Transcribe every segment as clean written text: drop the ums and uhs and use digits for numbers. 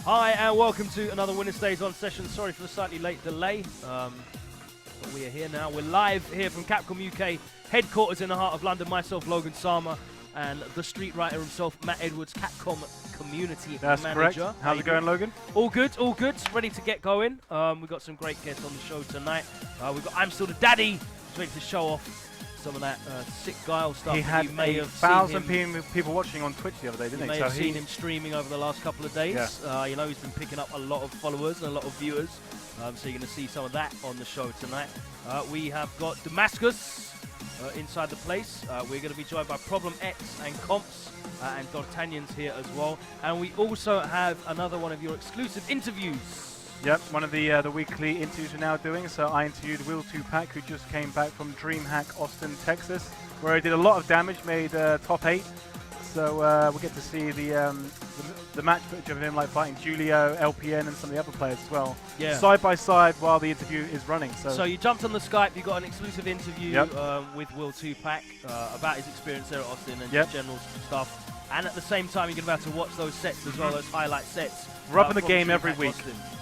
Hi and welcome to another WinnerStaysOn Sessions. Sorry for the slightly late delay, but we are here now. We're live here from Capcom UK headquarters in the heart of London. Myself, Logan Sama, and the street writer himself, Matt Edwards, Capcom Community Manager. Correct. How's it going, Logan? All good, all good. Ready to get going. We've got some great guests on the show tonight. We've got ImStillDaDaddy, who's ready to show off some of that sick guile stuff. He had you may have 1,000 people watching on Twitch the other day, didn't he? You may have seen him streaming over the last couple of days. Yeah. You know, he's been picking up a lot of followers and a lot of viewers. So you're going to see some of that on the show tonight. We have got Damascus inside the place. We're going to be joined by Problem X and Comfz, and Dartanian's here as well. And we also have another one of your exclusive interviews. Yep, one of the weekly interviews we're now doing. So I interviewed Will2Pac, who just came back from DreamHack Austin, Texas, where he did a lot of damage, made top 8. So we'll get to see the match footage of him like fighting Julio, LPN, and some of the other players as well. Yeah. Side by side while the interview is running. So you jumped on the Skype, you got an exclusive interview Yep. with Will2Pac about his experience there at Austin and Yep. just general stuff. And at the same time, you're going to be able to watch those sets as well, those highlight sets. we're up in the from game DreamHack every week.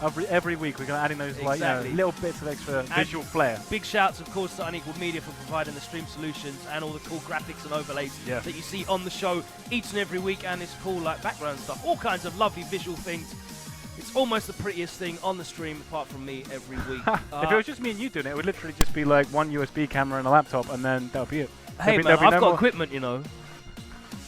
Austin. Every week we're going to add in those like little bits of extra visual flair. Big shouts, of course, to Unequaled Media for providing the stream solutions and all the cool graphics and overlays that you see on the show each and every week, and this cool like background stuff, all kinds of lovely visual things. It's almost the prettiest thing on the stream, apart from me, every week. If it was just me and you doing it, it would literally just be like one USB camera and a laptop, and then that'll be it. Hey man, I've got equipment, you know.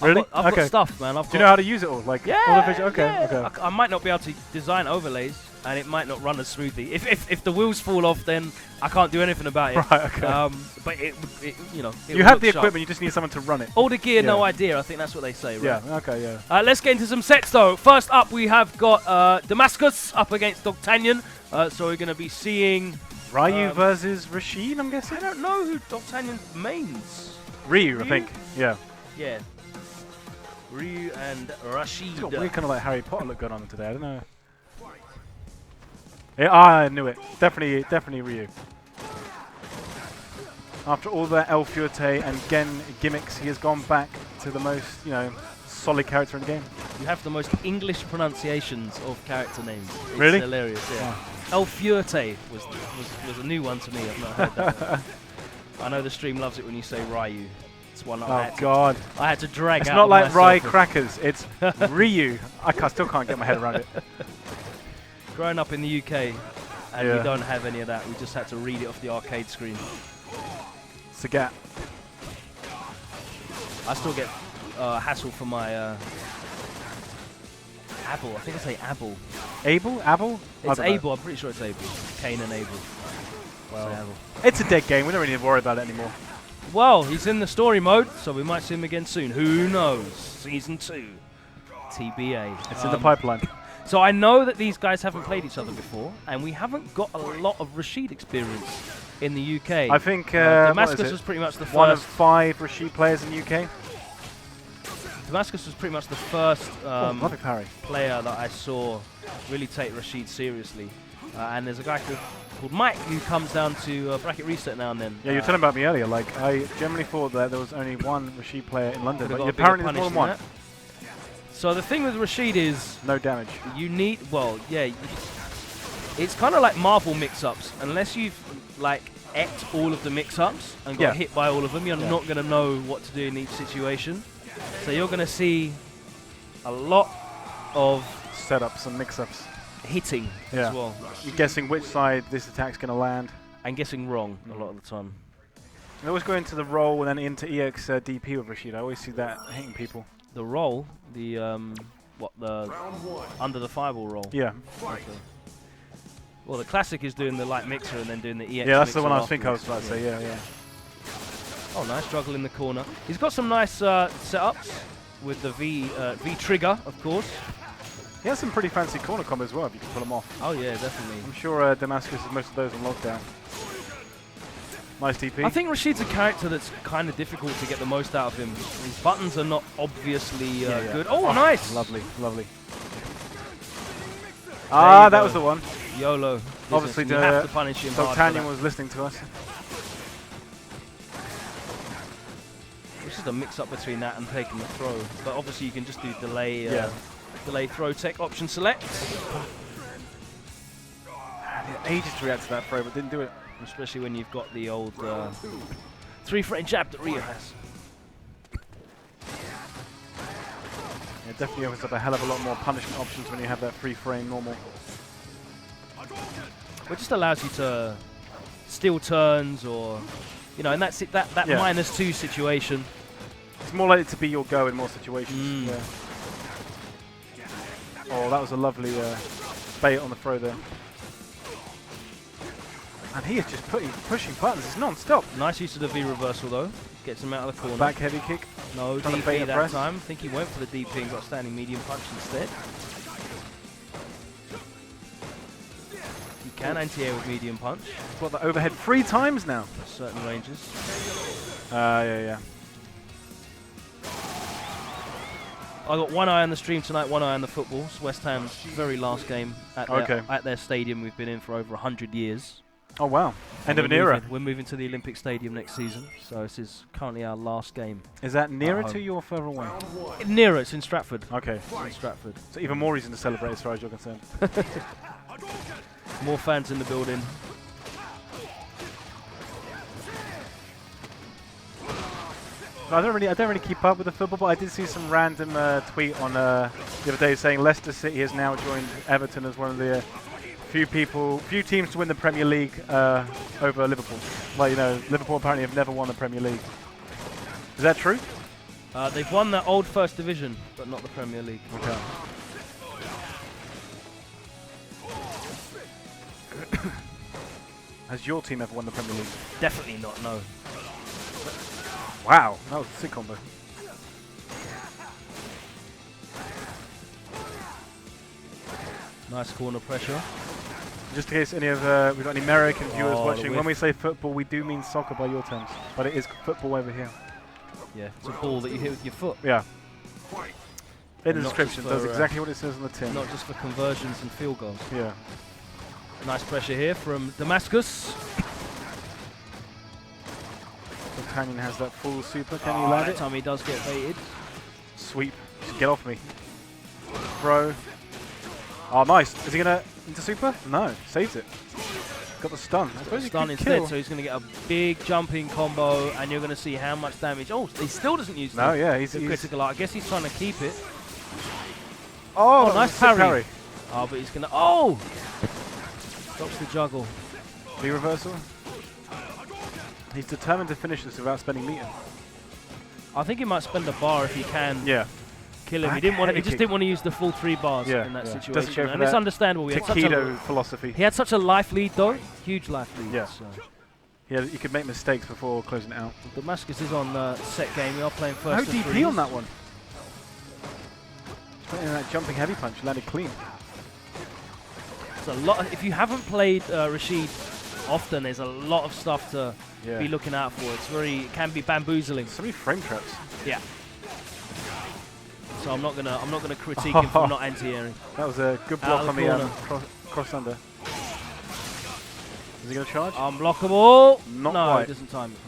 Really? I've got stuff, man. Do you know how to use it all? Like all the visual? Okay, yeah. okay. I might not be able to design overlays, and it might not run as smoothly. If the wheels fall off, then I can't do anything about it. Right, okay. But you know, You have the equipment, you just need someone to run it. All the gear, no idea. I think that's what they say, right? Yeah, okay, yeah. Let's get into some sets, though. First up, we have got Damascus up against Dawgtanian. So we're going to be seeing Ryu versus Rashid, I'm guessing? I don't know who Dawgtanian mains. Ryu, I think. Yeah. Yeah. Ryu and Rashid. It's got weird kind of like Harry Potter look going on today, I don't know. Yeah, I knew it. Definitely Ryu. After all the El Fuerte and Gen gimmicks, he has gone back to the most, solid character in the game. You have the most English pronunciations of character names. It's really? Hilarious, yeah. Oh. El Fuerte was a new one to me. I've not heard that one. I know the stream loves it when you say Ryu. It's one I had to drag it's out. It's not like Rye myself. crackers, it's Ryu. I still can't get my head around it. Growing up in the UK, and we don't have any of that. We just had to read it off the arcade screen. Sagat. I still get hassle for my Abel. I think I say Abel. Abel? Abel? It's Abel. I'm pretty sure it's Abel. Cain and Abel. Well, it's a dead game. We don't really need to worry about it anymore. Well, he's in the story mode, so we might see him again soon. Who knows? Season 2. TBA. It's in the pipeline. So I know that these guys haven't played each other before, and we haven't got a lot of Rashid experience in the UK. I think Damascus was pretty much the first. One of 5 Rashid players in the UK. Damascus was pretty much the first player that I saw really take Rashid seriously. And there's a guy called Mike who comes down to Bracket Reset now and then. Yeah, you were telling about me earlier. Like, I generally thought that there was only one Rashid player in London, but apparently there's more than one. So the thing with Rashid is... no damage. You need... Well, yeah. It's kind of like Marvel mix-ups. Unless you've, eked all of the mix-ups and got hit by all of them, you're not going to know what to do in each situation. So you're going to see a lot of... setups and mix-ups. Hitting as well. You're guessing which side this attack's going to land. And guessing wrong a lot of the time. I always go into the roll and then into EX DP with Rashid. I always see that hitting people. The roll? The, under the fireball roll? Yeah. Okay. Well, the classic is doing the light mixer and then doing the EX Yeah, that's the one I was about to say, yeah. Oh, nice juggle in the corner. He's got some nice setups with the V trigger, of course. He has some pretty fancy corner combos as well, if you can pull them off. Oh, yeah, definitely. I'm sure Damascus has most of those on lockdown. Nice DP. I think Rashid's a character that's kind of difficult to get the most out of him. His buttons are not obviously good. Oh, nice! Lovely, lovely. Ah, that was the one. YOLO. Obviously, you have to punish him hard. Dawgtanian was listening to us. It's just a mix-up between that and taking the throw. But obviously, you can just do delay Delay throw tech option select. It ages to react to that throw, but didn't do it. Especially when you've got the old 3-frame jab that Ryu has. It definitely opens up a hell of a lot more punishment options when you have that 3-frame normal. It just allows you to steal turns, or and that's it. That -2 situation. It's more likely to be your go in more situations. Yeah. Oh, that was a lovely bait on the throw there. And he is just pushing buttons. It's non-stop. Nice use of the V reversal though. Gets him out of the corner. Back heavy kick. No, DP that time. I think he went for the DP and got standing medium punch instead. He can anti-air with medium punch. He's got the overhead 3 times now. At certain ranges. Yeah. I got one eye on the stream tonight, one eye on the football. It's West Ham's very last game at their stadium we've been in for over 100 years. Oh wow! End of an era. We're moving to the Olympic Stadium next season, so this is currently our last game. Is that nearer to you or further away? Nearer, it's in Stratford. Okay. It's in Stratford. So even more reason to celebrate as far as you're concerned. More fans in the building. I don't really keep up with the football, but I did see some random tweet on the other day saying Leicester City has now joined Everton as one of the few teams to win the Premier League over Liverpool. Like, Liverpool apparently have never won the Premier League. Is that true? They've won the old First Division, but not the Premier League. Okay. Has your team ever won the Premier League? Definitely not, no. Wow, that was a sick combo. Nice corner pressure. Just in case we've got any American viewers watching, when we say football, we do mean soccer by your terms, but it is football over here. Yeah, it's a ball that you hit with your foot. Yeah. In the description, does exactly what it says on the tin. Not just for conversions and field goals. Yeah. Nice pressure here from Damascus. Dawgtanian has that full super. Can he land it? That time he does get baited. Sweep. Just get off me. Throw. Oh, nice. Is he going to into super? No. Saves it. Got the stun. I suppose stun instead, so he's going to get a big jumping combo, and you're going to see how much damage. Oh, he still doesn't use the critical art. I guess he's trying to keep it. Oh, nice parry. Oh, but he's going to... Oh! Stops the juggle. V reversal. He's determined to finish this without spending meter. I think he might spend a bar if he can. Yeah. Kill him. He just didn't want to use the full 3 bars in that situation, and it's understandable. Takedo philosophy. He had such a life lead though, huge life lead. Yeah. So. Yeah, you could make mistakes before closing it out. Damascus is on set game. We are playing first. No DP on that one. Just putting in that jumping heavy punch, landed clean. It's a lot. If you haven't played Rashid often, there's a lot of stuff to be looking out for. It can be bamboozling. So many frame traps. Yeah. So I'm not gonna critique him for not anti-airing. That was a good block on the cross under. Is he gonna charge? Unblockable. Not no, quite. It doesn't time it.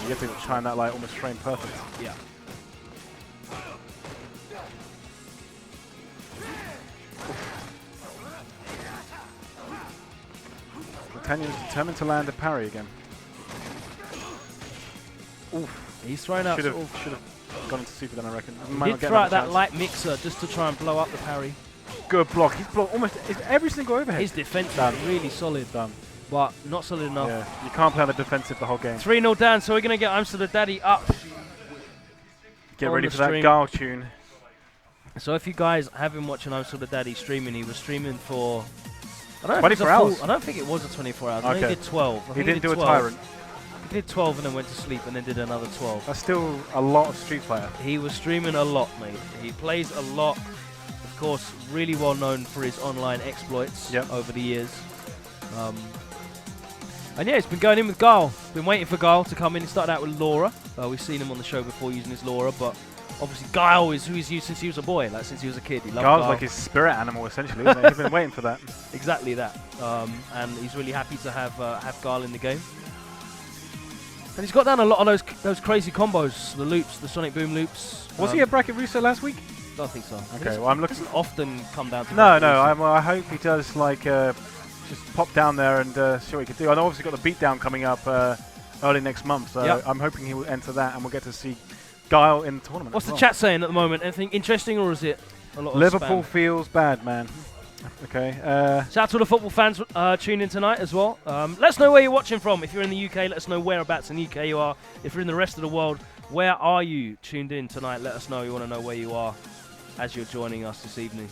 You have to time that like almost frame perfect. Yeah. Dawgtanian's determined to land a parry again. Oof. He's thrown out. Should have gone into super then, I reckon. He did throw out that light mixer just to try and blow up the parry. Good block. He's blocked almost every single overhead. His defense is really solid. But not solid enough. Yeah, you can't play on the defensive the whole game. 3-0 down, so we're going to get ImStillDaDaddy up. Get ready for that Gal tune. So if you guys have been watching ImStillDaDaddy streaming, he was streaming for... 24 hours? I don't think it was a 24 hours. I think he did 12. He didn't do a tyrant. He did 12 and then went to sleep and then did another 12. That's still a lot of Street Fighter. He was streaming a lot, mate. He plays a lot. Of course, really well known for his online exploits over the years. And yeah, he's been going in with Gal. Been waiting for Gal to come in. He started out with Laura. We've seen him on the show before using his Laura, but obviously Gal is who he's used since he was a boy, like since he was a kid. He loved Gal's like his spirit animal, essentially, isn't it? He's been waiting for that. Exactly that. And he's really happy to have Gal in the game. And he's got down a lot of those crazy combos, the loops, the Sonic Boom loops. Was he at Bracket Russo last week? Don't think so. Okay, well, I'm looking. Doesn't often come down to. No, no. I hope he does like just pop down there and see what he can do. I know obviously got the beatdown coming up early next month, so Yep. I'm hoping he will enter that and we'll get to see Guile in the tournament. What's the chat saying at the moment? Anything interesting, or is it a lot of Liverpool spam? feels bad, man. Okay. Shout out to the football fans tuning in tonight as well. Let us know where you're watching from. If you're in the UK, let us know whereabouts in the UK you are. If you're in the rest of the world, where are you tuned in tonight? Let us know. We want to know where you are as you're joining us this evening.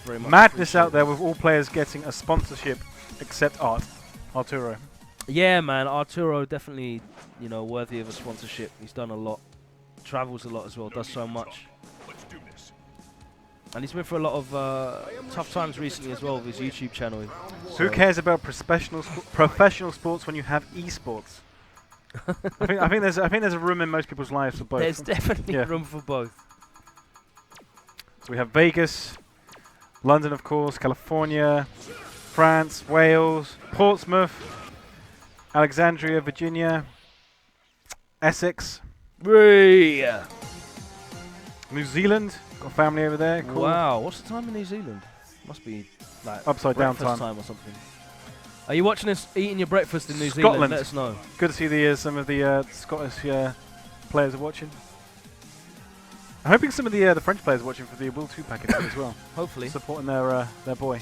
Very much Madness out appreciate there with all players getting a sponsorship except Arturo. Yeah, man. Arturo definitely, worthy of a sponsorship. He's done a lot. Travels a lot as well. Does so much. And he's been through a lot of tough times recently as well with his YouTube channel. So who cares about professional sports when you have esports? I think there's a room in most people's lives for both. There's definitely room for both. So we have Vegas, London, of course, California, France, Wales, Portsmouth, Alexandria, Virginia, Essex, Yeah. New Zealand. Got family over there. Cool. Wow, what's the time in New Zealand? Must be like Upside down breakfast time or something. Are you watching us eating your breakfast in New Scotland. Zealand? Let us know. Good to see some of the Scottish players are watching. I'm hoping some of the French players are watching for the Will2Pac event as well. Hopefully. Supporting their boy.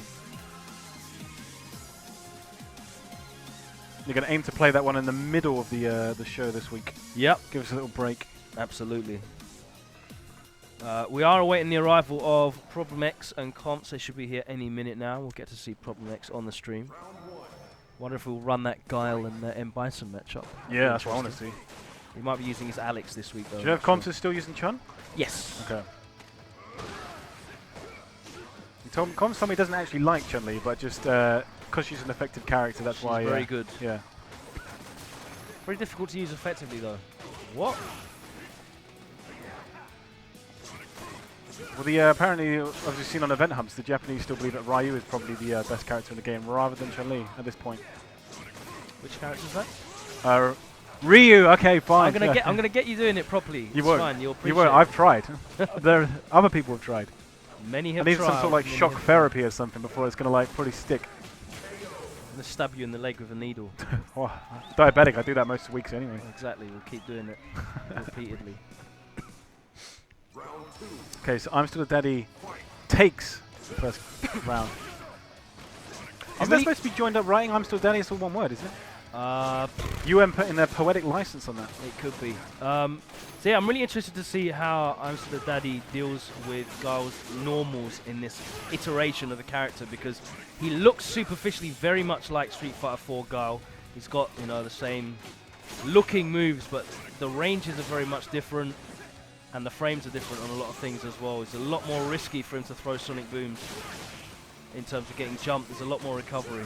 You're going to aim to play that one in the middle of the show this week. Yep. Give us a little break. Absolutely. We are awaiting the arrival of Problem X and Comfz. They should be here any minute now. We'll get to see Problem X on the stream. Wonder if we'll run that Guile and M Bison matchup. Yeah, that's what I want to see. He might be using his Alex this week though. Do you know if Comfz is still using Chun? Yes. Okay. Comfz told me he doesn't actually like Chun-Li, but just because she's an effective character, that's why. Very good. Yeah. Very difficult to use effectively though. What? Well, apparently, as we've seen on event hubs, the Japanese still believe that Ryu is probably the best character in the game, rather than Chun-Li at this point. Which character is that? Ryu. Okay, fine. I'm gonna get you doing it properly. You It's won't. fine. You'll appreciate You won't. it. I've tried. Other people have tried. Many have I need tried. some sort of like many shock have therapy or something before it's gonna like fully stick. I'm gonna stab you in the leg with a needle. Oh, diabetic. I do that most weeks anyway. Exactly. We'll keep doing it repeatedly. Okay, so ImStillDaDaddy takes the first round. Isn't that supposed to be joined up writing ImStillDaDdy? It's all one word, isn't it? putting their poetic license on that. It could be. So yeah, I'm really interested to see how ImStillDaDaddy deals with Guile's normals in this iteration of the character, because he looks superficially very much like Street Fighter 4 Guile. He's got, the same looking moves, but the ranges are very much different. And the frames are different on a lot of things as well. It's a lot more risky for him to throw sonic booms in terms of getting jumped. There's a lot more recovery.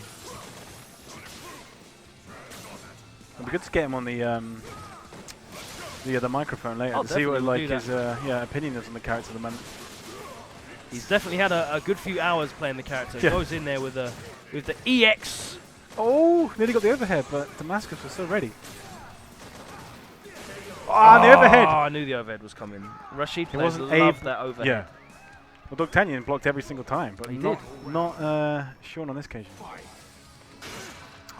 It'd be good to get him on the microphone later to see what his opinion is on the character at the moment. He's definitely had a good few hours playing the character. He goes in there with the EX. Oh, nearly got the overhead, but Damascus was so ready. Ah, the overhead! Oh, I knew the overhead was coming. Rashid players love that overhead. Yeah. Well, Dawgtanian blocked every single time, but he not Sean on this occasion.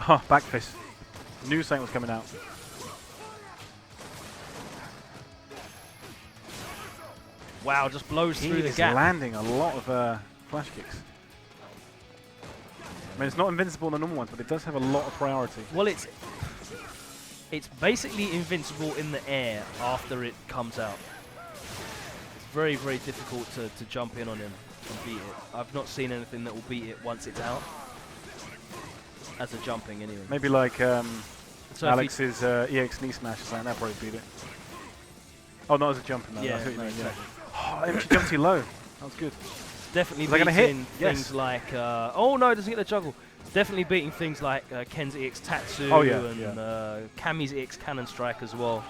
Oh, back fist. Knew something was coming out. Wow, just blows through the He's gap. landing a lot of flash kicks. I mean, it's not invincible in the normal ones, but it does have a lot of priority. Well, it's basically invincible in the air after it comes out. It's very, very difficult to jump in on him and beat it. I've not seen anything that will beat it once it's out. As a jumping, anyway. Maybe like So Alex's EX knee smash or something, that'd probably beat it. Oh, not as a jumping, though. Yeah, That's what you mean, exactly. Oh, she jumped too low. That was good. Definitely Was I gonna beating hit? things Yes. like... oh, no, it doesn't get the juggle. Definitely beating things like Ken's EX Tatsu and Kami's EX Cannon Strike as well.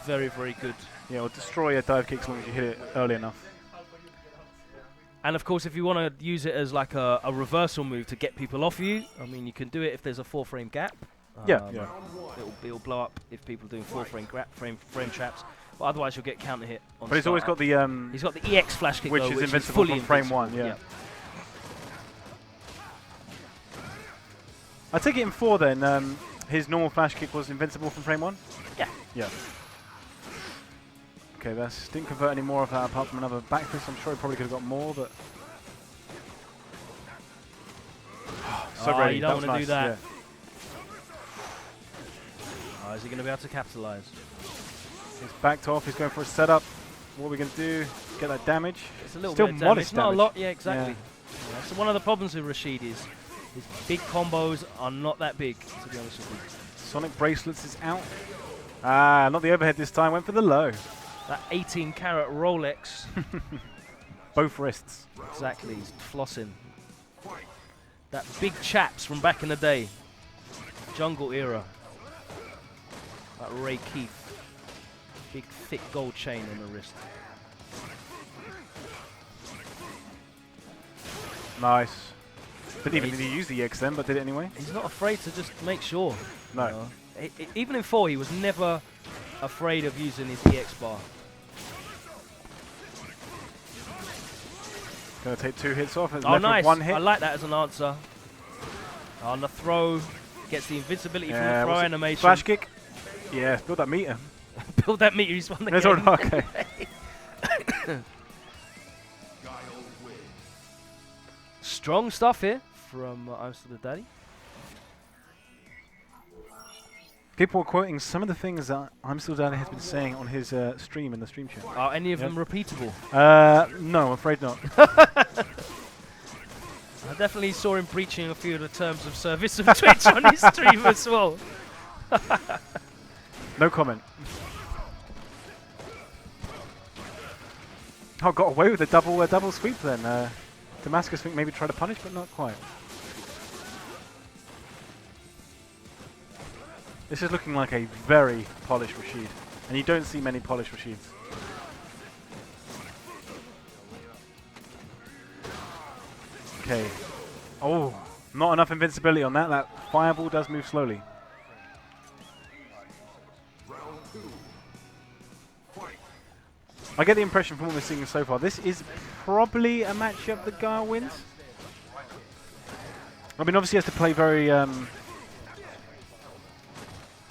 Very, very good. Yeah, or destroy a dive kick as long as you hit it early enough. And of course, if you want to use it as like a reversal move to get people off you, I mean, you can do it if there's a 4-frame gap. Yeah. It'll blow up if people are doing 4-frame frame traps. But otherwise, you'll get counter hit. But he's always got the he's got the EX flash kick, which though, is which invincible is fully from frame invincible. 1. Yeah. I take it in 4 then. His normal flash kick was invincible from frame 1. Yeah. Yeah. Okay, that didn't convert any more of that apart from another back fist. I'm sure he probably could have got more, but. So ready. You don't want to nice. do that. Yeah. Oh, is he going to be able to capitalize? He's backed off. He's going for a setup. What are we going to do? Get that damage. It's a little Still bit of damage. modest Not damage. a lot. Yeah, exactly. Yeah. So one of the problems with Rashid is his big combos are not that big, to be honest with you. Sonic Bracelets is out. Ah, not the overhead this time. Went for the low. That 18-carat Rolex. Both wrists. Exactly. He's flossing. That big chaps from back in the day. Jungle era. That Ray Keith. Big, thick gold chain on the wrist. Nice. Didn't even need to use the EX then, but did it anyway. He's not afraid to just make sure. No. You know? Even in 4, he was never afraid of using his EX bar. Gonna take 2 hits off. Oh, nice. 1 hit. I like that as an answer. On the throw, gets the invincibility from the throw animation. Flash kick. Yeah, build that meter. Build that meter. He's won the That's game. all right. Okay. Strong stuff here from ImStillDaDaddy. People are quoting some of the things that ImStillDaDady has been saying on his stream in the stream chat. Are any of them repeatable? No, I'm afraid not. I definitely saw him preaching a few of the terms of service of Twitch on his stream as well. No comment. Oh, got away with a double sweep then. Damascus think maybe try to punish, but not quite. This is looking like a very polished Rashid, and you don't see many polished Rashids. Okay. Oh, not enough invincibility on that. That fireball does move slowly. I get the impression from what we're seeing so far, this is probably a matchup that Guile wins. I mean, obviously he has to play very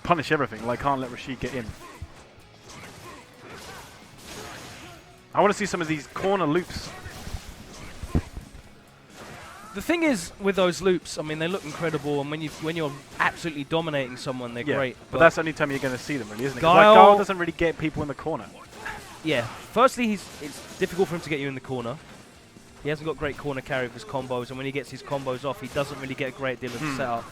punish everything, like can't let Rashid get in. I want to see some of these corner loops. The thing is, with those loops, I mean, they look incredible, and when you're absolutely dominating someone, they're great. But that's the only time you're going to see them, really, isn't it? Guile, like Guile doesn't really get people in the corner. Yeah. Firstly, it's difficult for him to get you in the corner. He hasn't got great corner carry with his combos, and when he gets his combos off, he doesn't really get a great deal of setup.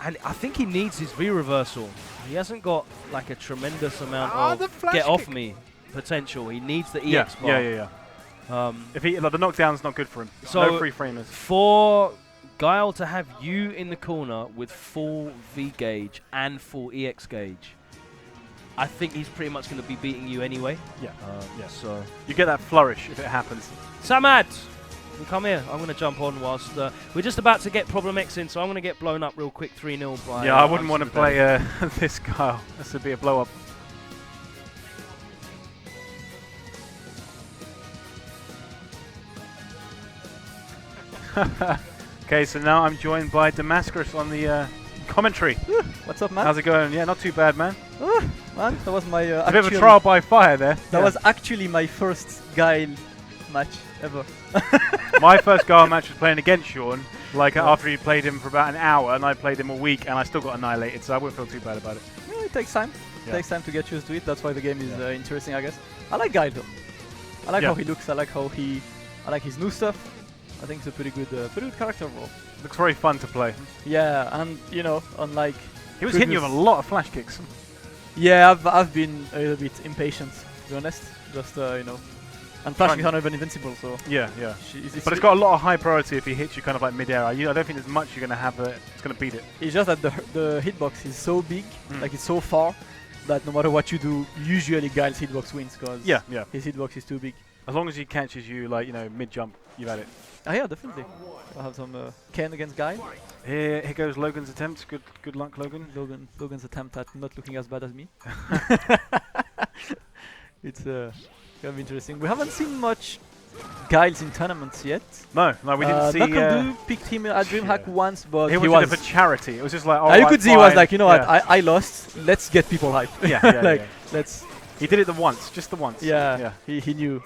And I think he needs his V-reversal. He hasn't got like a tremendous amount of get off me potential. He needs the EX bar. Yeah. If he, like, the knockdown's not good for him. So no free framers. For Guile to have you in the corner with full V gauge and full EX gauge, I think he's pretty much going to be beating you anyway. Yeah. So you get that flourish if it happens. Samad, you come here. I'm going to jump on whilst we're just about to get Problem X in, so I'm going to get blown up real quick 3-0 by. Yeah, I wouldn't want to play this Guile. This would be a blow up. Okay, so now I'm joined by Damascus on the commentary. What's up, man? How's it going? Yeah, not too bad, man. Man, that was my a bit of a trial by fire there. That was actually my first Guile match ever. My first Guile match was playing against Sean, like after he played him for about an hour, and I played him a week, and I still got annihilated, so I wouldn't feel too bad about it. Yeah, it takes time. It takes time to get used to it. That's why the game is interesting, I guess. I like Guile though. I like how he looks. I like how I like his new stuff. I think it's a pretty good character overall. Looks very fun to play. Yeah, and you know, unlike he was hitting you with a lot of flash kicks. Yeah, I've been a little bit impatient, to be honest. Just you know, and flash kicks are not even invincible, so yeah. But it's got a lot of high priority if he hits you kind of like mid-air. I don't think there's much you're gonna have it's gonna beat it. It's just that the hitbox is so big, like it's so far, that no matter what you do, usually Guile's hitbox wins because his hitbox is too big. As long as he catches you, like, you know, mid-jump, you've had it. Oh yeah, definitely. I'll have some Ken against Guy. Here goes Logan's attempt. Good luck, Logan. Logan's attempt at not looking as bad as me. It's gonna be interesting. We haven't seen much Guiles in tournaments yet. No, we didn't see. Knuckle picked him at DreamHack once, but he was for charity. It was just like, oh, you could see he was like, you know what, I lost. Let's get people hyped. Yeah, let's. He did it just the once. Yeah. He knew.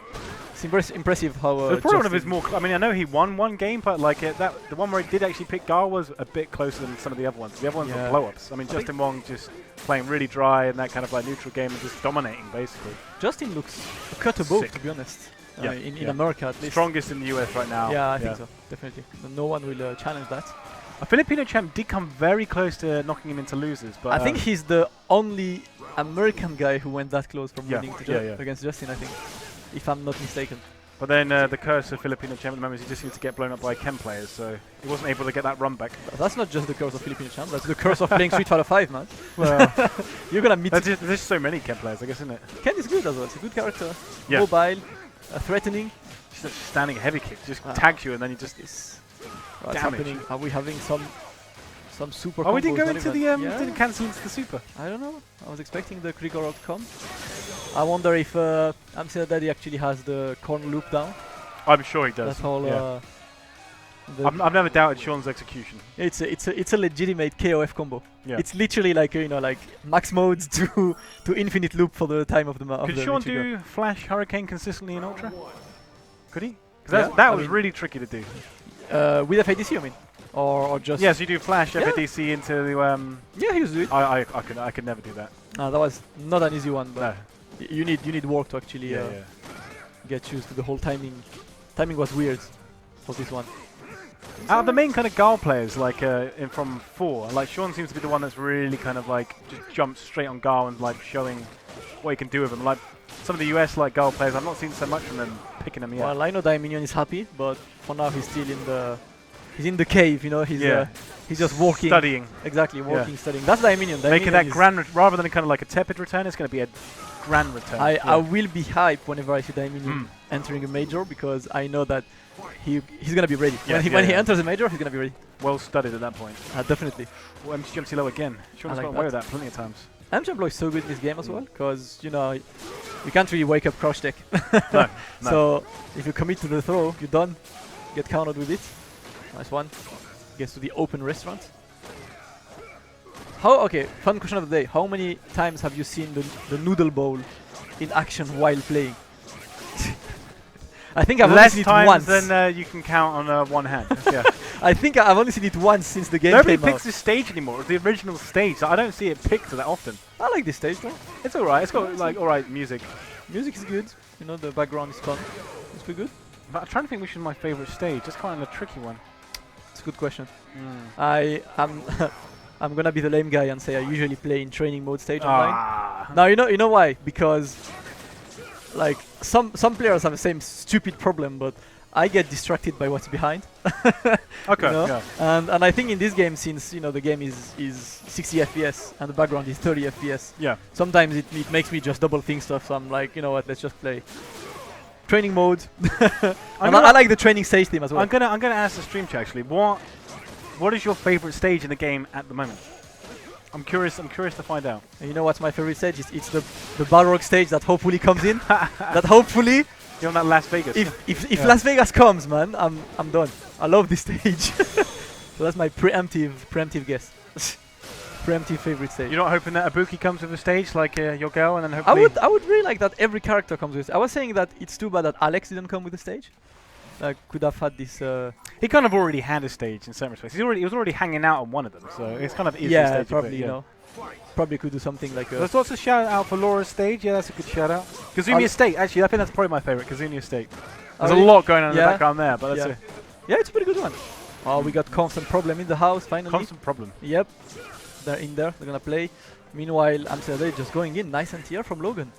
It's impressive how. It's probably one of his more. I mean, I know he won one game, but like the one where he did actually pick Gar was a bit closer than some of the other ones. The other ones were blow-ups. I mean, Justin Wong just playing really dry in that kind of like neutral game and just dominating basically. Justin looks a cut above, to be honest. In America at least. Strongest in the US right now. Yeah, I think so. Definitely. No one will challenge that. A Filipino champ did come very close to knocking him into losers, but I think he's the only American guy who went that close from winning against Justin, I think, if I'm not mistaken. But then the curse of Filipino champ at the moment is he just seems to get blown up by chem players, so he wasn't able to get that run back. But that's not just the curse of Filipino champ, that's the curse of playing Street Fighter 5, man. Well, you're gonna meet. There's just so many chem players, I guess, isn't it? Ken is good as well. It's a good character. Mobile, threatening. Just standing heavy kick, just tags you and then you just what's happening? Are we having some super? Oh, we didn't go into the didn't cancel into the super. I don't know. I was expecting the Krigor to come. I wonder if ImStillDaDaddy actually has the corner loop down. I'm sure he does. That's all. I've never doubted Sean's execution. It's a legitimate KOF combo. Yeah. It's literally like like max modes to infinite loop for the time of the Could Sean do Flash Hurricane consistently in Ultra? Could he? Because that was really tricky to do. With FADC, you mean? Or just... Yes, you do Flash FADC into the... yeah, he was doing it. I could never do that. No, that was not an easy one, but you need work to actually get used to the whole timing. Timing was weird for this one. Out of the main kind of Gal players, like from 4, like Sean seems to be the one that's really kind of like just jumps straight on Gal and like showing what he can do with them. Like some of the US like Gal players, I've not seen so much from them picking them yet. Well, I know Dartanion is happy, but for now he's still in the cave, you know. He's just walking, studying. Exactly, walking, studying. That's Dartanion. Making that grand, rather than kind of like a tepid return, it's going to be a grand return. I will be hyped whenever I see Dartanion entering a major, because I know that he's going to be ready. When he enters a major, he's going to be ready. Well studied at that point. Definitely. Well, MCMC low again. Sean's got away with that plenty of times. MCMC is so good in this game as well, because you know you can't really wake up crouch tech. No. So if you commit to the throw, you're done. Get countered with it. Nice one. Gets to the open restaurant. Okay, fun question of the day. How many times have you seen the noodle bowl in action while playing? I think I've only seen it once. Less times than you can count on one hand. Yeah. I think I've only seen it once since the game Nobody came out. picks this stage anymore. It's the original stage. So I don't see it picked that often. I like this stage though. It's alright. It's got like alright music. Music is good. You know, the background is fun. It's pretty good. But I'm trying to think which is my favourite stage. That's kind of a tricky one. It's a good question. I'm gonna be the lame guy and say I usually play in training mode stage online. Now you know why? Because like some players have the same stupid problem, but I get distracted by what's behind. Okay. You know? And I think in this game, since you know the game is 60 FPS and the background is 30 FPS, sometimes it makes me just double think stuff. So I'm like, you know what? Let's just play training mode. And I like the training stage theme as well. I'm gonna ask the stream chat actually. What is your favorite stage in the game at the moment? I'm curious to find out. And you know what's my favorite stage? It's the Balrog stage that hopefully comes in. That hopefully. You're on that Las Vegas. If Las Vegas comes, man, I'm done. I love this stage. So that's my preemptive guess. Preemptive favorite stage. You're not hoping that Ibuki comes with a stage like your girl, and then hopefully. I would really like that every character comes with. I was saying that it's too bad that Alex didn't come with the stage. Could have had this. He kind of already had a stage in certain respects. He was already hanging out on one of them, so it's kind of easy. Yeah, stage probably. You know, probably could do something like. There's lots of shout out for Laura's stage. Yeah, that's a good shout out. Kazumi Estate. Actually, I think that's probably my favorite. Kazumi Estate. There's a lot going on in the background there, but that's yeah, it's a pretty good one. Oh, we got Comfz Problem in the house finally. Comfz Problem. Yep, they're in there. They're gonna play. Meanwhile, ImStillDaDaddy just going in. Nice anti-air from Logan.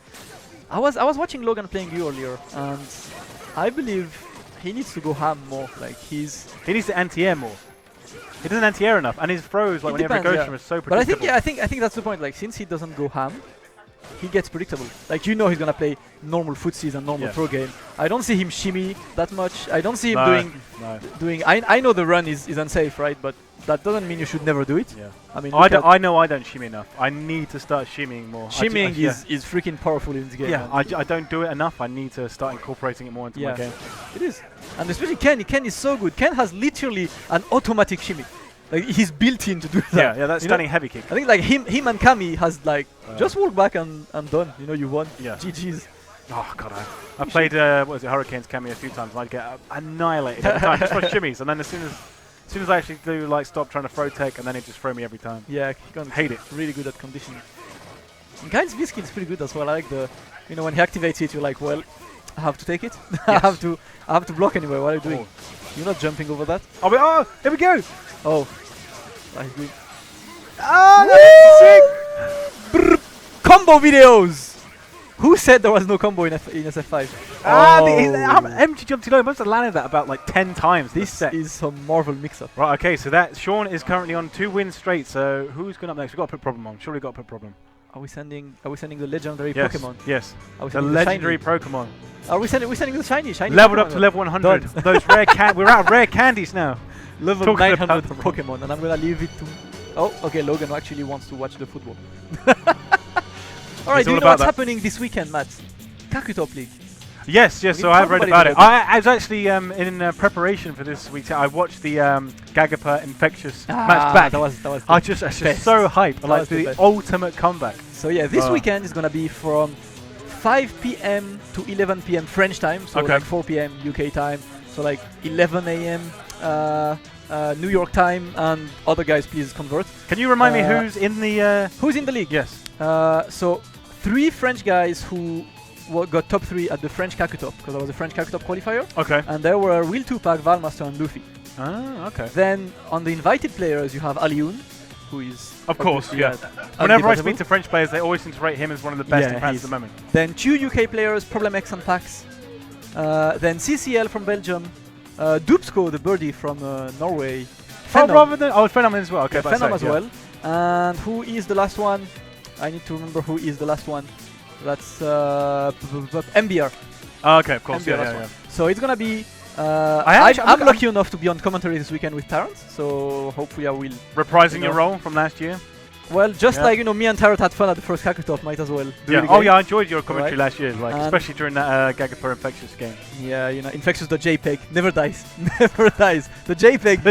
I was watching Logan playing you earlier, and I believe he needs to go ham more. Like he needs to anti-air more. He doesn't anti-air enough, and his throws, like whenever he goes from, is so predictable. But I think that's the point. Like since he doesn't go ham, he gets predictable. Like, you know he's gonna play normal footsies and normal throw game. I don't see him shimmy that much. I don't see him doing. I know the run is unsafe, right? But that doesn't mean you should never do it. Yeah. I mean, I know I don't shimmy enough. I need to start shimmying more. Shimmying is freaking powerful in this game. Yeah, I don't do it enough. I need to start incorporating it more into my game. It is. And especially Ken. Ken is so good. Ken has literally an automatic shimmy. Like, he's built in to do that. Yeah, that's standing heavy kick. I think like him and Kami has like just walk back and done. You know, you won. Yeah. GG's. Oh god, I played what was it, Hurricanes Kami a few times, and I'd get annihilated every time just for shimmies, and then as soon as I actually do like stop trying to throw tech, and then it just throw me every time. Yeah, hate it. Really good at conditioning. And Guy's V-skill is pretty good as well. I like the, you know, when he activates it, you're like, well, I have to take it. I have to block anyway. What are you doing? You're not jumping over that. Oh, there we go. Oh, nice good. Oh, that's sick. Combo videos. Who said there was no combo in SF5? Empty jump too low. I must have landed that about like 10 times. This is some Marvel mix-up. Right, okay, so that Sean is currently on 2 wins straight, so who's going up next? We've got to put Problem on. Surely we've got to put Problem. Are we sending the legendary Pokemon? Yes. The legendary Pokemon. Are we sending the shiny Leveled Pokemon up to level 100. Those rare we're out of rare candies now. Level 900 Pokemon, and I'm going to leave it to... Oh, okay, Logan actually wants to watch the football. Alright, do you know what's happening this weekend, Matt? Kakutop League. Yes, so I have read about it. I was actually in preparation for this week. I watched the Gagapa Infectious match back. That was just so hyped. Like the ultimate comeback. So yeah, this weekend is gonna be from 5 p.m. to 11 p.m. French time. So like 4 p.m. UK time. So like 11 a.m. New York time. And other guys, please convert. Can you remind me who's in the league? Yes. So 3 French guys who got top 3 at the French Kakutop, because I was a French Kakutop qualifier. Okay. And there were Will2Pac, Valmaster, and Luffy. Ah, okay. Then on the invited players, you have Alioun, who is... Of course, yeah. Whenever I speak to French players, they always seem to rate him as one of the best in France at the moment. Then 2 UK players, Problem X and Pax. Then CCL from Belgium. Dupsko, the birdie from Norway. Phenom as well. Okay, Phenom as well. And who is the last one? I need to remember who is the last one. That's MBR. Oh, okay, of course. Yeah. So it's gonna be. I'm lucky enough to be on commentary this weekend with Tarrant, so hopefully I will. Reprising your role from last year. Well, just like me and Tarrant had fun at the first Kakutop, might as well. I enjoyed your commentary last year, like especially during that Gagapa Infectious game. Yeah, Infectious the JPEG never dies, never dies. The JPEG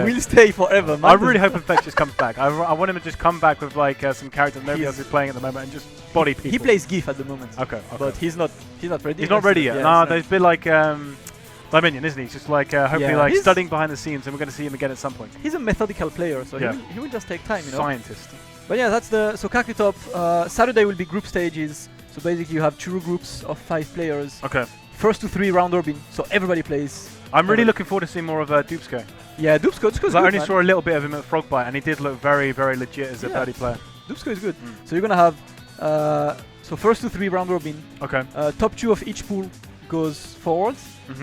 will stay forever. I really hope Infectious comes back. I want him to just come back with like some characters nobody else is playing at the moment and just body people. He plays GIF at the moment. Okay. But he's not ready. He's not ready yet. No, there's been like Dartanion, isn't he? He's just like hopefully studying behind the scenes, and we're going to see him again at some point. He's a methodical player, so he will just take time. Scientist. But yeah, that's so Kakutop. Saturday will be group stages. So basically, you have 2 groups of 5 players. Okay. First to 3 round robin, so everybody plays. I'm really looking forward to seeing more of Dupsko. Yeah, Dupsko's good. I only saw a little bit of him at Frogbite, and he did look very, very legit as a birdie player. Dupsko is good. So you're gonna have so first to 3 round robin. Okay. Top 2 of each pool goes forward,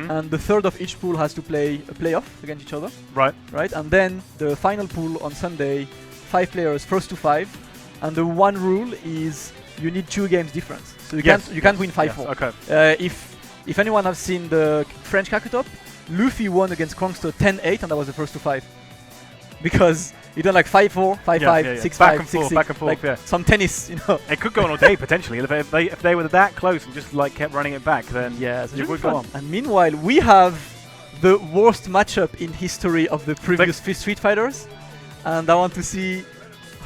and the third of each pool has to play a playoff against each other. Right. And then the final pool on Sunday, 5 players, first to 5, and the one rule is you need 2 games difference. So you can't win 5-4. Okay. If anyone has seen the French Kakutop, Luffy won against Comfz 10-8, and that was the first to 5. Because he done like 5-4, 5-5, 6-5, 6-6, back and forth, like some tennis, It could go on all day potentially. If they were that close and just like kept running it back, then so it would go on. And meanwhile, we have the worst matchup in history of the previous Street Fighters, and I want to see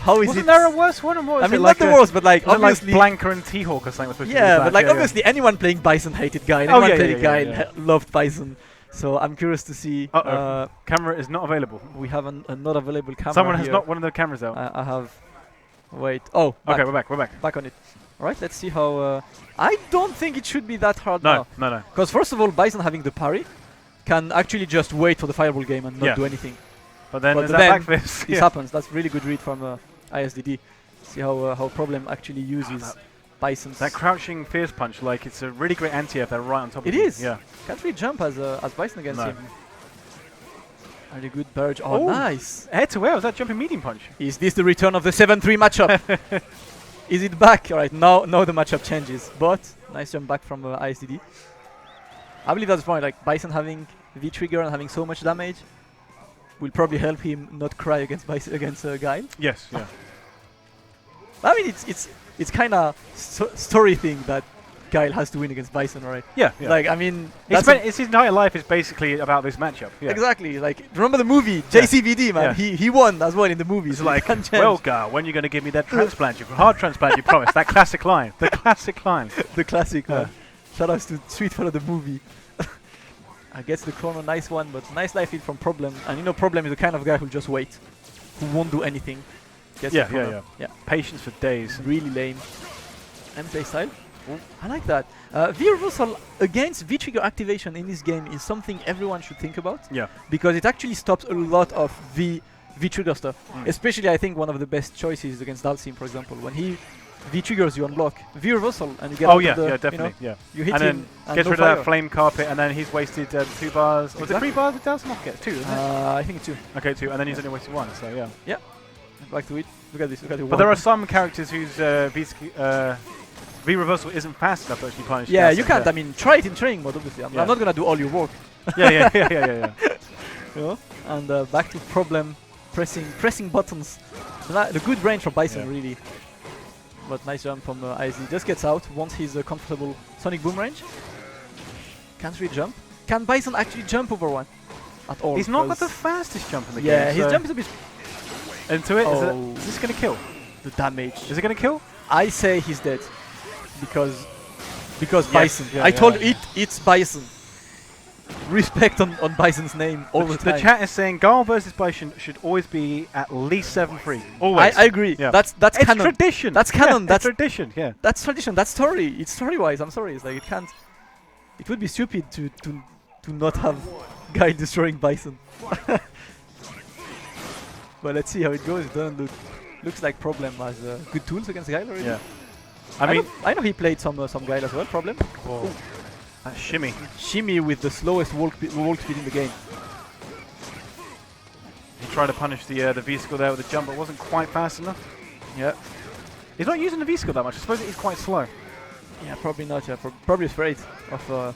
how is Wasn't there a worse one? Or what I mean, not the worst, but like obviously Blanca and T-Hawk or something. But like obviously anyone playing Bison hated Guy, and anyone playing Guy loved Bison. So I'm curious to see. Camera is not available. We have a not available camera. Someone has not one of the cameras out. I have. Wait. Oh. Okay, we're back. Back on it. All right. Let's see how. I don't think it should be that hard now. No. Because first of all, Bison having the parry can actually just wait for the fireball game and not do anything. But then there's that backflip. This happens. That's really good read from ISDD. See how Problem actually uses Bison's. That crouching fierce punch, like it's a really great anti-F. They're right on top of it. It is. Yeah. Can't really jump as Bison against him. Really good barrage. Oh, nice. Head to where was that jumping medium punch? Is this the return of the 7-3 matchup? Is it back? All right, now the matchup changes. But nice jump back from ISDD. I believe that's the point. Like Bison having V-trigger and having so much damage will probably help him not cry against Guile. Yes. Yeah. I mean, it's kind of story thing that Guile has to win against Bison, right? Yeah. Yeah. Like, I mean, it's his entire life is basically about this matchup. Yeah. Exactly. Like, remember the movie JCVD, man? Yeah. He won as well in the movie. It's so like, well, Gar, when are you going to give me that transplant? Heart transplant, you promised. That classic line. The classic line. The classic one. Shout outs to Sweet Fellow the movie. I guess the corner, nice one, but nice life lead from Problem. And you know, Problem is the kind of guy who'll just wait, who won't do anything. Yeah. Patience for days. Really lame. M-play style. I like that. V-reversal against V-trigger activation in this game is something everyone should think about. Yeah. Because it actually stops a lot of V-trigger stuff. Especially, I think, one of the best choices against Dalsim, for example. When he V-triggers, you unlock V-reversal and you get definitely. You hit and him then gets rid of that flame carpet, and then he's wasted 2 bars. Was it 3 bars with Dalsim? I forget. 2, isn't it? I think it's 2. Okay, 2, and then he's only wasted 1, so yeah. Yeah. Back to it. Look at this. Look at it. But there are some characters whose V-reversal isn't fast enough to actually punish. Yeah, you can't. I mean, try it in training mode, obviously. I'm not going to do all your work. Yeah. You know? And back to Problem, pressing buttons. The good range for Bison, really. But nice jump from ISD. Just gets out, wants his comfortable Sonic Boom range. Can't really jump. Can Bison actually jump over one? At all? He's not got the fastest jump in the game. Yeah, his jump is a bit... Into it? Is this going to kill? The damage. Is it going to kill? I say he's dead. Because Bison. I told you, it's Bison. Respect on Bison's name all the time. The chat is saying Guile versus Bison should always be at least 7-3. Always. I agree. Yeah. That's canon. Tradition. That's canon. Yeah, that's tradition. Yeah. That's tradition. That's story. It's story-wise. I'm sorry. It's like it can't. It would be stupid to not have Guile destroying Bison. But let's see how it goes. It doesn't looks like Problem has good tools against Guile already. Yeah. I know he played some Guile as well. Problem. Whoa. That shimmy. Shimmy with the slowest walk speed in the game. He tried to punish the V-skill there with a jump, but wasn't quite fast enough. Yeah. He's not using the V-skill that much. I suppose he's quite slow. Yeah, probably not. Yeah, probably afraid of.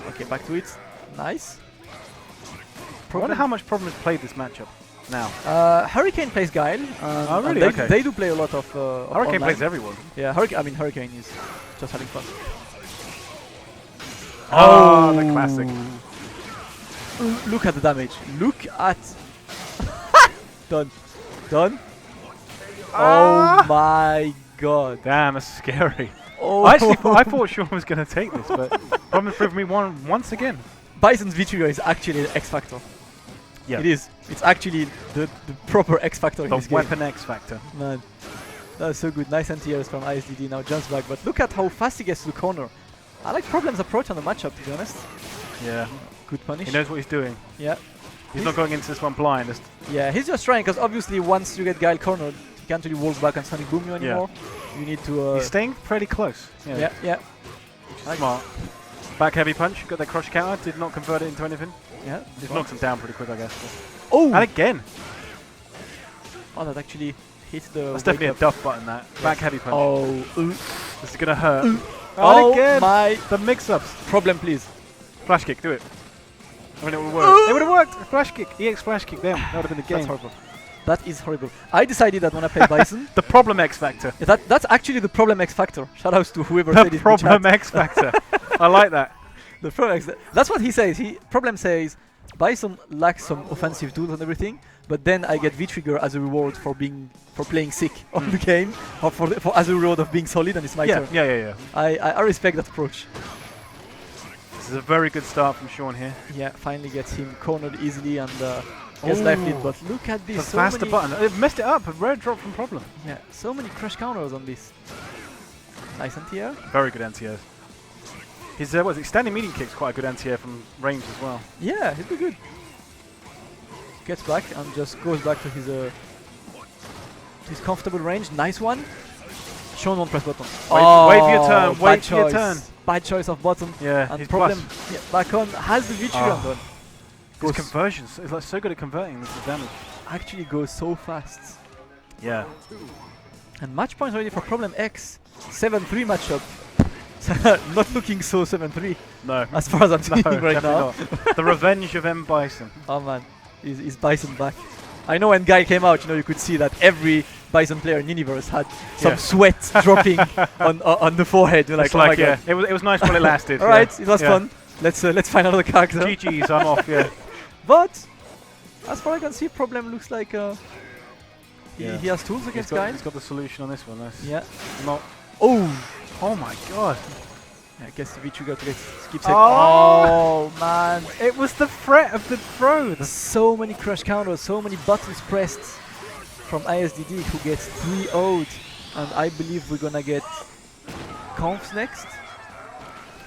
Okay, back to it. Nice. I wonder how much Problem has played this matchup now. Hurricane plays Guile. Oh, really? And they do play a lot of. Hurricane online. plays everyone. Yeah, Hurricane is just having fun. Oh, the classic. Look at the damage. Look at. Done. Oh my god. Damn, that's scary. Oh. I thought Sean was going to take this, but Problem proved me once again. Bison's V-trigger is actually the X factor. Yeah. It is. It's actually the proper X factor in this game. The weapon X factor. Man, that's so good. Nice anti-airs from ISDD. Now jumps back, but look at how fast he gets to the corner. I like Problem's approach on the matchup, to be honest. Yeah. Good punish. He knows what he's doing. Yeah. He's not going into this one blind. Yeah, he's just trying, because obviously once you get Guile cornered, you can't really walk back and Sonic Boom you anymore. Yeah. You need to... he's staying pretty close. Yeah. Smart. Back heavy punch, got that crush counter, did not convert it into anything. Yeah. Just knocks him down pretty quick, I guess. Oh! And again! Oh, that actually hit the... That's definitely a duff button, that. Yeah. Back heavy punch. Oh. This is going to hurt. Oh again! My... The mix-ups. Problem, please. Flash kick, do it. I mean, it would work. It would have worked! Flash kick. EX flash kick, damn. That would have been the game. That's horrible. That is horrible. I decided that when I play Bison... The Problem X Factor. Yeah, that's actually the Problem X Factor. Shout outs to whoever said it. The Problem X Factor. I like that. The Problem X... That's what he says. Problem says, Bison lacks some offensive tools and everything, but then I get V-trigger as a reward for playing sick on the game, or for as a reward of being solid, and it's my turn. Yeah. I respect that approach. This is a very good start from Sean here. Yeah, finally gets him cornered easily and gets left it, but look at this. The faster button. It messed it up. A rare drop from Problem. Yeah, so many crush counters on this. Nice anti-air. Very good anti-air. His standing medium kick's quite a good anti-air from range as well. Yeah, he'd be good. Gets back and just goes back to his comfortable range. Nice one. Sean won't press button. Wait for your turn. Wait for your turn. Bad choice of button. Yeah, and Problem back on. Has the V-trigger done. His conversions. It's like so good at converting this damage. Actually goes so fast. Yeah. And match points already for Problem X. 7-3 matchup. Not looking so 7-3. No. As far as I'm seeing right now. Not. The revenge of M. Bison. Oh man, is Bison back? I know when Guy came out, you could see that every Bison player in Universe had some sweat dropping on the forehead. You're like, oh my god. It was nice while it lasted. Alright, it was fun. Let's find another character. GG's, I'm off, yeah. But as far as I can see, Problem looks like he has tools against Guy. He's got the solution on this one. That's not. Oh my god. Yeah, I guess the V-trigger skips it. Oh man. It was the threat of the throw. So many crush counters, so many buttons pressed from ISDD, who gets 3-0'd. And I believe we're gonna get Comfz next.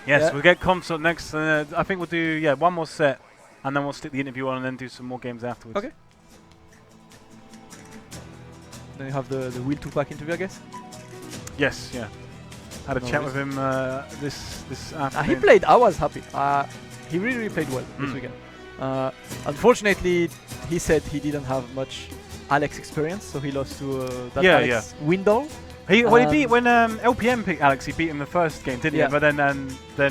Yes, we'll get Comfz up next. I think we'll do one more set, and then we'll stick the interview on and then do some more games afterwards. Okay. Then you have the Will2Pac interview, I guess? Yes, yeah. Had a chat with him this afternoon. He played. I was happy. He really played well this weekend. Unfortunately, he said he didn't have much Alex experience, so he lost to that Alex Window. He beat when LPM picked Alex. He beat him the first game, didn't he? But then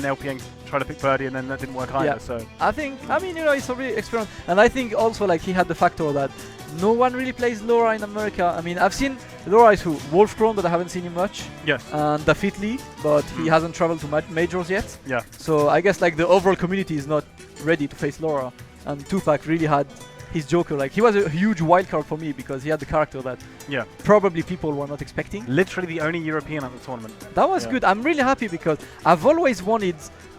LPM tried to pick Birdie, and then that didn't work either. So I mean, he's a really experienced, and I think also like he had the factor that no one really plays Laura in America. I mean, I've seen Laura is who Wolfcron, but I haven't seen him much. Yes. And Dafitli, but he hasn't traveled to majors yet. Yeah. So I guess like the overall community is not ready to face Laura, and 2Pac really had his Joker. Like he was a huge wildcard for me because he had the character that probably people were not expecting. Literally the only European at the tournament. That was good. I'm really happy because I've always wanted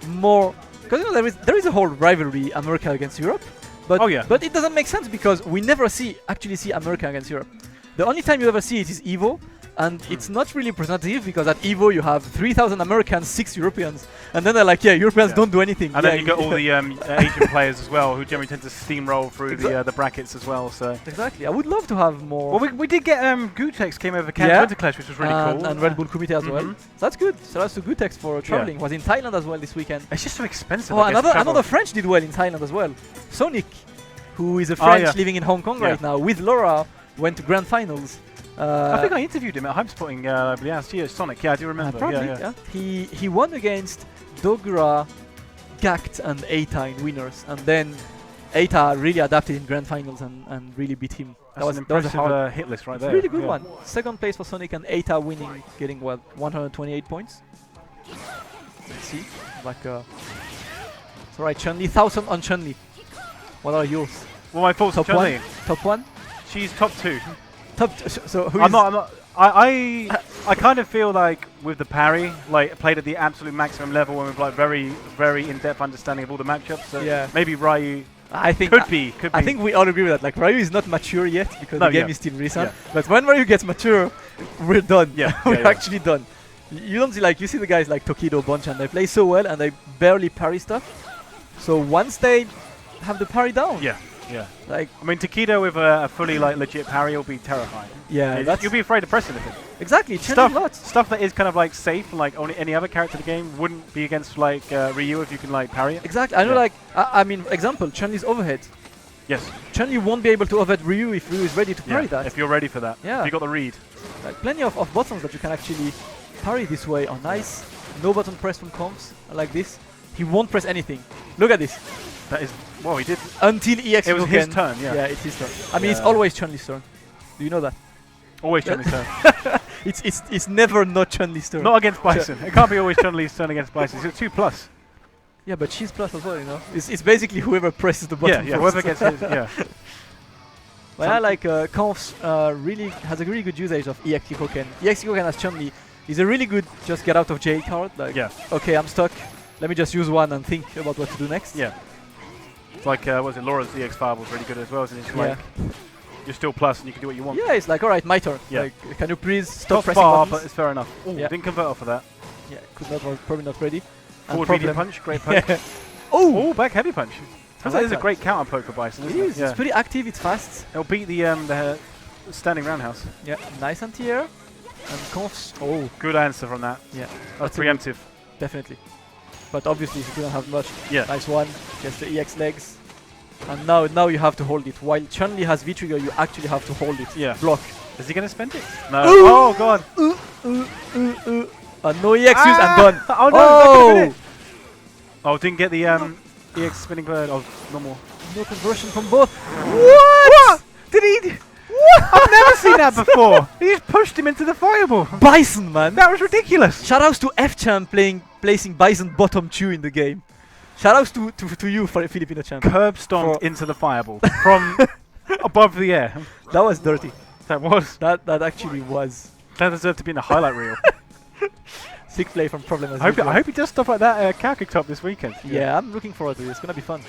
more. Because there is a whole rivalry America against Europe, but but it doesn't make sense because we never actually see America against Europe. The only time you ever see it is EVO, and it's not really representative because at EVO you have 3,000 Americans, 6 Europeans, and then they're like, Europeans don't do anything. And then you got all the Asian players as well, who generally tend to steamroll through the brackets as well. So exactly, I would love to have more. Well, we did get Gutex came over Canada Clash, which was really cool, and Red Bull Kumite as well. So that's good. So that's to Gutex for traveling. Was in Thailand as well this weekend. It's just so expensive. Oh, another French did well in Thailand as well. Sonic, who is a French living in Hong Kong right now with Laura, went to grand finals. I think I interviewed him at Hypespotting last year. Sonic, I do remember. Probably, He won against Dogra, Gact, and Eita in winners, and then Eita really adapted in grand finals and really beat him. That was an impressive hit list right there. Really good one. Second place for Sonic and Eita winning, getting 128 points. Let's see, it's alright. Chun-Li, 1,000 on Chun-Li. What are yours? Well, my thoughts on Chun-Li. Top 1. She's top 2. So who I'm not. I kind of feel like with the parry, like played at the absolute maximum level and with like very, very in-depth understanding of all the matchups. So maybe Ryu. I think could be. I think we all agree with that. Like Ryu is not mature yet because the game is still recent. But when Ryu gets mature, we're done. We're actually done. You don't see you see the guys like Tokido, Bonchan. They play so well and they barely parry stuff. So once they have the parry down. Yeah. Like I mean, Takedo with a fully legit parry will be terrifying. Yeah, you'll be afraid to press anything. Exactly. Stuff that is kind of like safe, like only any other character in the game wouldn't be against Ryu if you can parry it. Exactly. I know. I mean, example, Chun-Li's overhead. Yes. Chun-Li won't be able to overhead Ryu if Ryu is ready to parry that. If you're ready for that. Yeah. If you got the read. Like plenty of buttons that you can actually parry this way. Oh, nice. No button press from Comfz. Like this. He won't press anything. Look at this. That is. Well, he did. Until EX. It was his turn, Yeah, it's his turn. I mean, it's always Chun-Li's turn. Do you know that? Always Chun-Li's turn. It's never not Chun-Li's turn. Not against Bison. It can't be always Chun-Li's turn against Bison. It's 2+. Yeah, but she's plus as well, you know. It's basically whoever presses the button. Yeah, whoever gets his. Yeah. Well, I like Comfz really has a really good usage of EX Koken. EX Koken as Chun-Li is a really good just get out of jail card. Like, okay, I'm stuck. Let me just use one and think about what to do next. Yeah. It's like, was it Laura's EX Fire was really good as well, isn't it? Like, you're still plus and you can do what you want. Yeah, it's like, alright, my turn. Yeah. Like, can you please stop pressing far, buttons? But it's fair enough. Ooh, didn't convert off of that. Yeah, probably not ready. Forward medium punch, great punch. Oh, back heavy punch. That is a great counter poke for Bison, isn't it? It's pretty active, it's fast. It'll beat the standing roundhouse. Yeah, nice anti-air. And Comfz. Oh, good answer from that. Yeah. That's preemptive. Definitely. But obviously, if you don't have much, yeah. Nice one. Gets the EX legs. And now you have to hold it. While Chun-Li has V-trigger, you actually have to hold it. Yeah. Block. Is he going to spend it? No. Oh, God. No EX use and done. Oh, no. Oh! Oh, didn't get the EX spinning bird. Oh, normal. No conversion from both. What? Did he? What? I've never seen that before. He just pushed him into the fireball. Bison, man. That was ridiculous. Shoutouts to F-Champ placing Bison bottom 2 in the game. Shoutouts to you, for Filipino champ. Curb stomped into the fireball from above the air. That was dirty. That was. That actually was. That deserved to be in the highlight reel. Sick play from Problem as I hope he does stuff like that at Calcutta Top this weekend. Yeah, I'm looking forward to it. It's gonna be fun.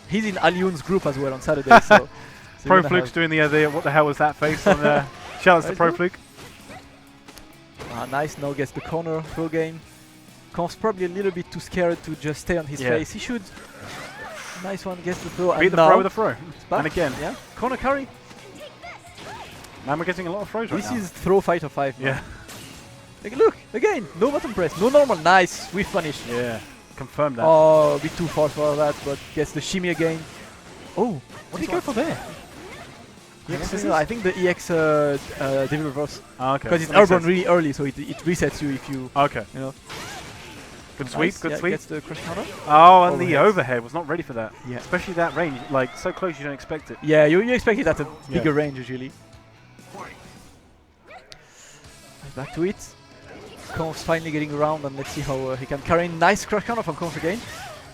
He's in Alioun's group as well on Saturday, so Pro Fluke's doing the what the hell was that face on shoutouts to Pro Fluke. Nice, now gets the corner throw game. Comfz probably a little bit too scared to just stay on his face. He should. Nice one, gets the throw. Beat the throw with a throw. And again. Yeah, corner carry. Now we're getting a lot of throws right now. This is throw fighter 5. Yeah. Like, look, again, no button press, no normal. Nice, swift punish. Yeah, confirm that. Oh, a bit too far for that, but gets the shimmy again. Oh, what did he go for there? I think the EX Devil Reverse. Oh, okay. Because it's airborne really early, so it resets you if you. Okay. You know. Good sweep, good sweep. Gets the crush counter. Oh, and the overhead was not ready for that. Yeah. Especially that range, like so close you don't expect it. Yeah, you expect it at a bigger range usually. Back to it. Comfz finally getting around, and let's see how he can carry. Nice crush counter from Comfz again.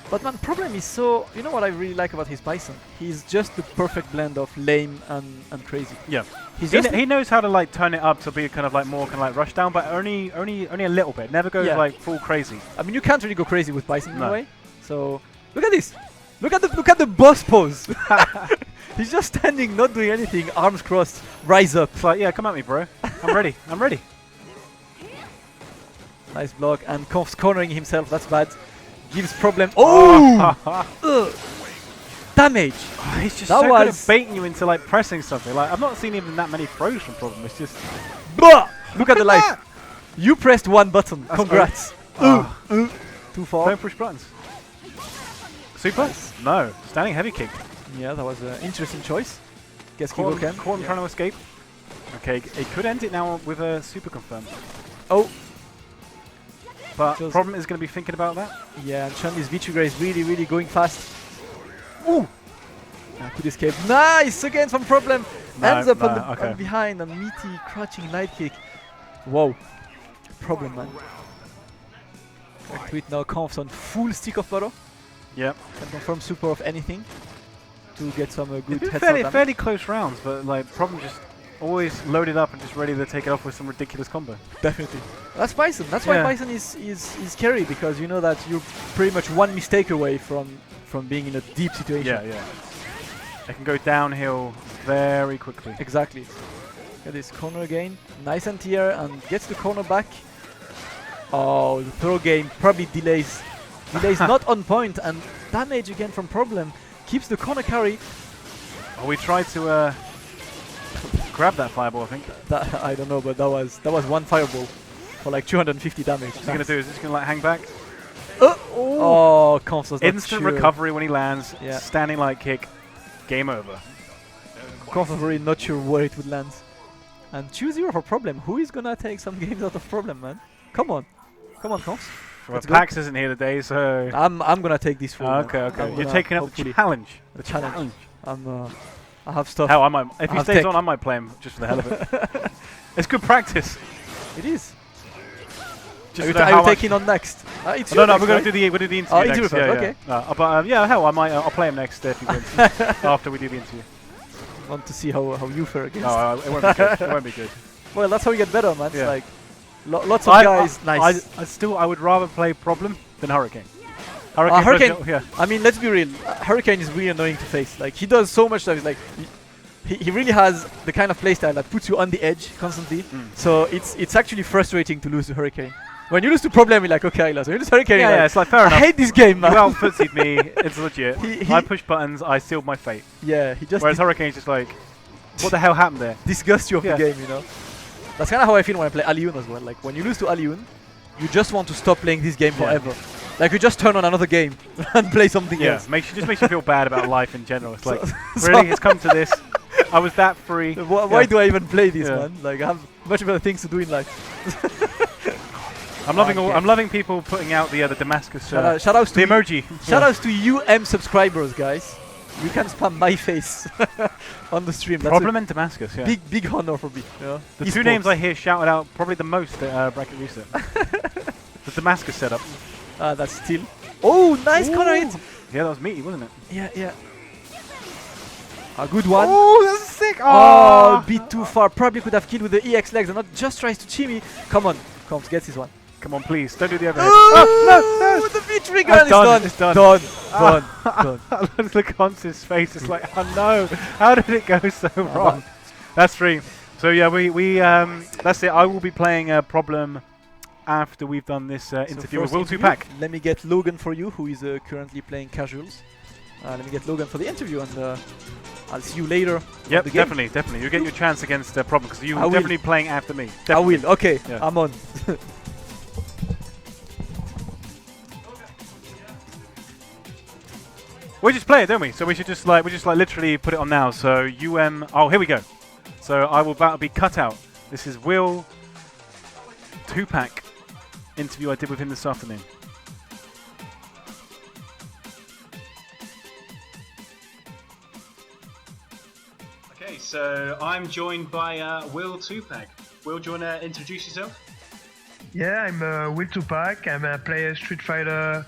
But man, problem is so. You know what I really like about his Bison? He's just the perfect blend of lame and crazy. Yeah. He knows how to like turn it up to be kind of like more kind of like rush down, but only a little bit. Never goes like full crazy. I mean, you can't really go crazy with Bison in a way. So look at this. Look at the boss pose. He's just standing, not doing anything, arms crossed, rise up. It's like, yeah, come at me, bro. I'm ready. I'm ready. Nice block, and Comfz cornering himself. That's bad. Gives problem. Oh! Damage. Oh, he's just so good at baiting you into like pressing something. Like I've not seen even that many throws from Problem. It's just. Look at the life. You pressed one button. That's Congrats. Too far. Don't push buttons. Super? No. Standing heavy kick. Yeah, that was an interesting choice. Guess Caught Kigo him trying to escape. Okay, it could end it now with a super confirm. Oh. But Problem is going to be thinking about that. Yeah, and Chun-Li's Vichugra is really going fast. Ooh! Could escape. Nice! Again from Problem. Ends up on behind. A meaty, crouching light kick. Whoa. Problem, man. Back to it now. Comfz on full stick of butter. Yep. Can confirm super of anything to get some good it's headshot fairly close rounds, but like Problem just always loaded up and just ready to take it off with some ridiculous combo. Definitely. That's Bison. That's why Bison is scary, because you know that you're pretty much one mistake away from being in a deep situation. Yeah. It can go downhill very quickly. Exactly. Get this corner again. Nice anti-air and gets the corner back. Oh, the throw game probably delays. Delays not on point, and damage again from Problem. Keeps the corner carry. Oh, we tried to grab that fireball, I think. I don't know, but that was one fireball for like 250 damage. What's he gonna do? Is he just gonna like hang back? Oh, Comfz was instant not sure. recovery when he lands. Yeah. Standing light kick. Game over. Comfz was really not sure where it would land. And 2-0 for Problem. Who is gonna take some games out of Problem, man? Come on, Comfz. Well, Pax isn't here today, so I'm gonna take this forward. Okay. You're taking up the challenge. The challenge. I have stuff. Hell, I might. If he stays on, I might play him just for the hell of it. It's good practice. It is. Just are you taking on next? It's no, we're going to do the interview next. Okay. Hell, I'll play him next if he wins. After we do the interview. Want to see how you fare against? No, it won't be good. It won't be good. Well, that's how you get better, man. It's like lots of guys. Nice. I would rather play Problem than Hurricane. Hurricane. I mean, let's be real. Hurricane is really annoying to face. Like, he does so much stuff. It's like he really has the kind of playstyle that puts you on the edge constantly. So it's actually frustrating to lose to Hurricane. When you lose to Problem, you're like, okay, I lost. When you lose to Hurricane, it's like fair enough. I hate this game, man. You out-footsied me. It's legit. I push buttons. I sealed my fate. Yeah, he just. Whereas Hurricane's just like, what the hell happened there? Disgust you of the game, you know. That's kind of how I feel when I play Alioun as well. Like, when you lose to Alioun, you just want to stop playing this game forever. Like, you just turn on another game and play something else. Just makes you feel bad about life in general. It's like, really, it's come to this. I was that free. Why do I even play this, man? Like, I have much better things to do in life. I'm loving people putting out the Damascus. Shout outs to the emoji. Shout outs to subscribers, guys. You can spam my face on the stream. That's Problem in Damascus. Yeah. Big honor for me. Yeah. The two names I hear shouted out probably the most at Bracket Reset. The Damascus setup. That's still. Oh, nice corner hit. Yeah, that was meaty, wasn't it? Yeah. A good one. Oh, that's sick. Oh, a bit too far. Probably could have killed with the EX legs and not just tries to chimmy. Come on, Comfz gets this one. Come on, please. Don't do the overhead. Oh, no! The V-trigger is done. It's done. Done. Look at Comfz's face. It's like, oh no. How did it go so wrong? That's free. So yeah, we that's it. I will be playing a problem after we've done this interview with Will2Pac. Let me get Logan for you, who is currently playing casuals. Let me get Logan for the interview, and I'll see you later. Yep, definitely. You get your chance against problem because you're definitely playing after me. Definitely. I will. Okay, yeah. I'm on. We just play it, don't we? So we just literally put it on now. So oh, here we go. So I will about to be cut out. This is Will2Pac interview I did with him this afternoon. Okay, so I'm joined by Will2Pac. Will, do you want to introduce yourself? Yeah, I'm Will2Pac. I'm a player Street Fighter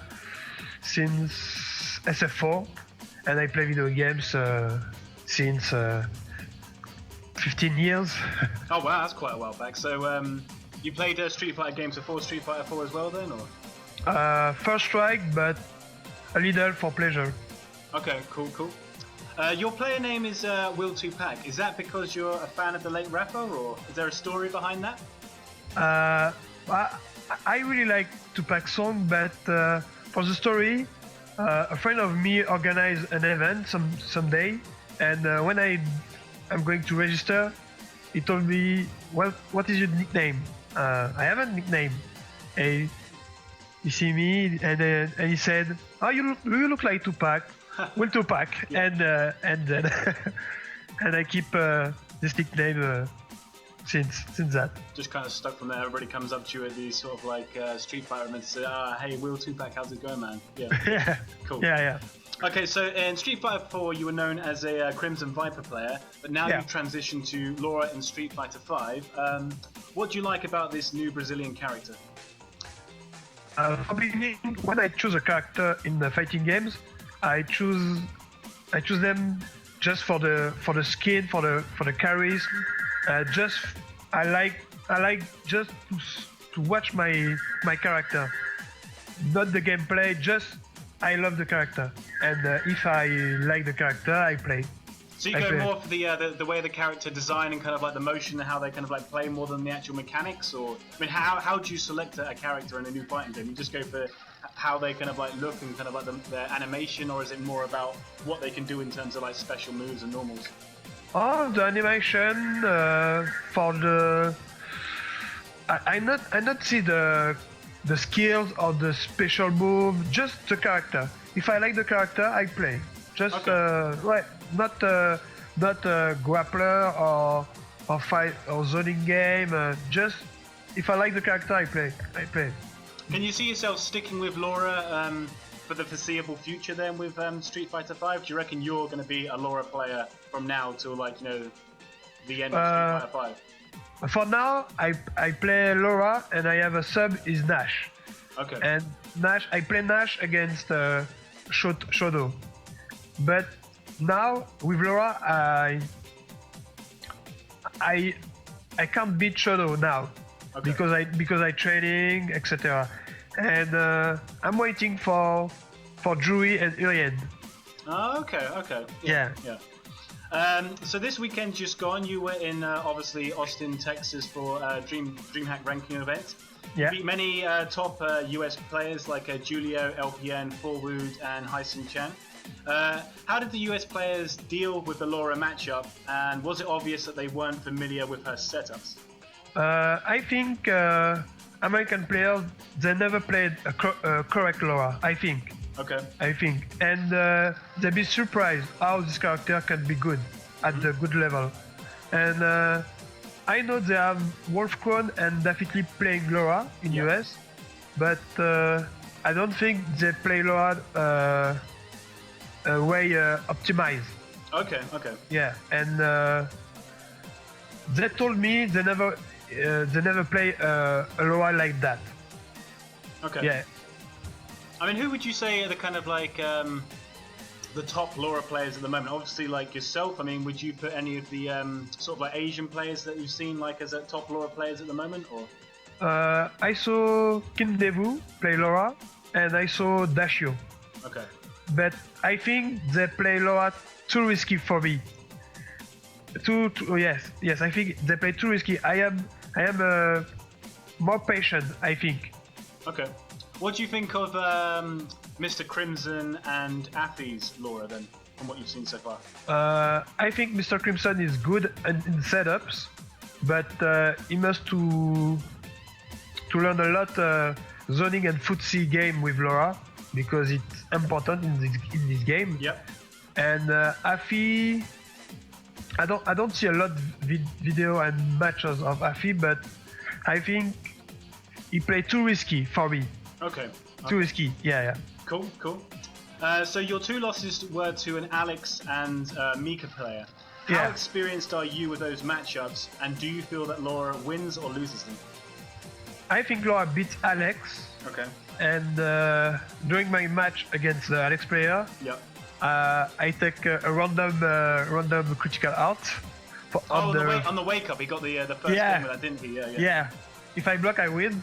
since SF4, and I play video games since 15 years. Oh wow, that's quite a while back. So you played Street Fighter games before Street Fighter 4 as well then, or? First strike, but a little for pleasure. Okay, cool. Your player name is Will2Pac. Is that because you're a fan of the late rapper, or is there a story behind that? I really like 2Pac song, but for the story, a friend of me organized an event someday, and when I'm going to register, he told me, "Well, what is your nickname?" I have a nickname. And he see me and he said, "Oh, you look like 2Pac, Will2Pac," yeah. And then and I keep this nickname since that. Just kind of stuck from there. Everybody comes up to you at these sort of like Street Fighter events and say, "Hey, Will2Pac, how's it going, man?" Yeah. Yeah. Cool. Yeah. Okay, so in Street Fighter 4, you were known as a Crimson Viper player, but now you've transitioned to Laura in Street Fighter 5. What do you like about this new Brazilian character? For beginning, when I choose a character in the fighting games, I choose them just for the skin, for the carries. I like just to watch my character, not the gameplay. Just I love the character, and if I like the character, I play. So you go more for the way the character design and kind of like the motion and how they kind of like play more than the actual mechanics, or I mean, how do you select a character in a new fighting game? You just go for how they kind of like look and kind of like their animation, or is it more about what they can do in terms of like special moves and normals? Oh, the animation for the I not see the skills or the special move, just the character. If I like the character, I play. Just not a grappler or fight or zoning game. Just if I like the character, I play. Can you see yourself sticking with Laura for the foreseeable future then with Street Fighter 5? Do you reckon you're going to be a Laura player from now till like, you know, the end of Street Fighter 5? For now, I play Laura and I have a sub is Nash. Okay. And Nash, I play Nash against Shodo. But now with Laura, I can't beat Shodo now. Okay. because I training, etc. And I'm waiting for Drewy and Urien. Oh, okay. Yeah. So this weekend just gone, you were in obviously Austin, Texas for DreamHack ranking event. Yeah. You beat many top US players like Julio, LPN, Forwood, and Hyson Chan. How did the US players deal with the Laura matchup, and was it obvious that they weren't familiar with her setups? I think American players, they never played a correct Laura, I think. Okay. And they'll be surprised how this character can be good. at the good level. And I know they have Wolfcron and definitely playing Laura in US, but I don't think they play Laura way optimized. Okay. Yeah, and they told me they never play a Laura like that. Okay. Yeah. I mean, who would you say are the kind of like the top Laura players at the moment? Obviously, like yourself. I mean, would you put any of the sort of like Asian players that you've seen like as top Laura players at the moment, or? I saw Kim Devu play Laura, and I saw Dashio. Okay. But I think they play Laura too risky for me. Yes. I think they play too risky. I am more patient, I think. Okay. What do you think of Mr. Crimson and Affy's Laura then, from what you've seen so far? I think Mr. Crimson is good in setups, but he must to learn a lot zoning and footsie game with Laura, because it's important in this game. Yep. And Affy, I don't see a lot video and matches of Affy, but I think he played too risky for me. Okay. Too risky. Yeah. Cool. So your two losses were to an Alex and Mika player. How experienced are you with those matchups, and do you feel that Laura wins or loses them? I think Laura beats Alex. Okay. And during my match against the Alex player, I take a random critical out. On the wake up, he got the first game with that, didn't he? Yeah. If I block, I win.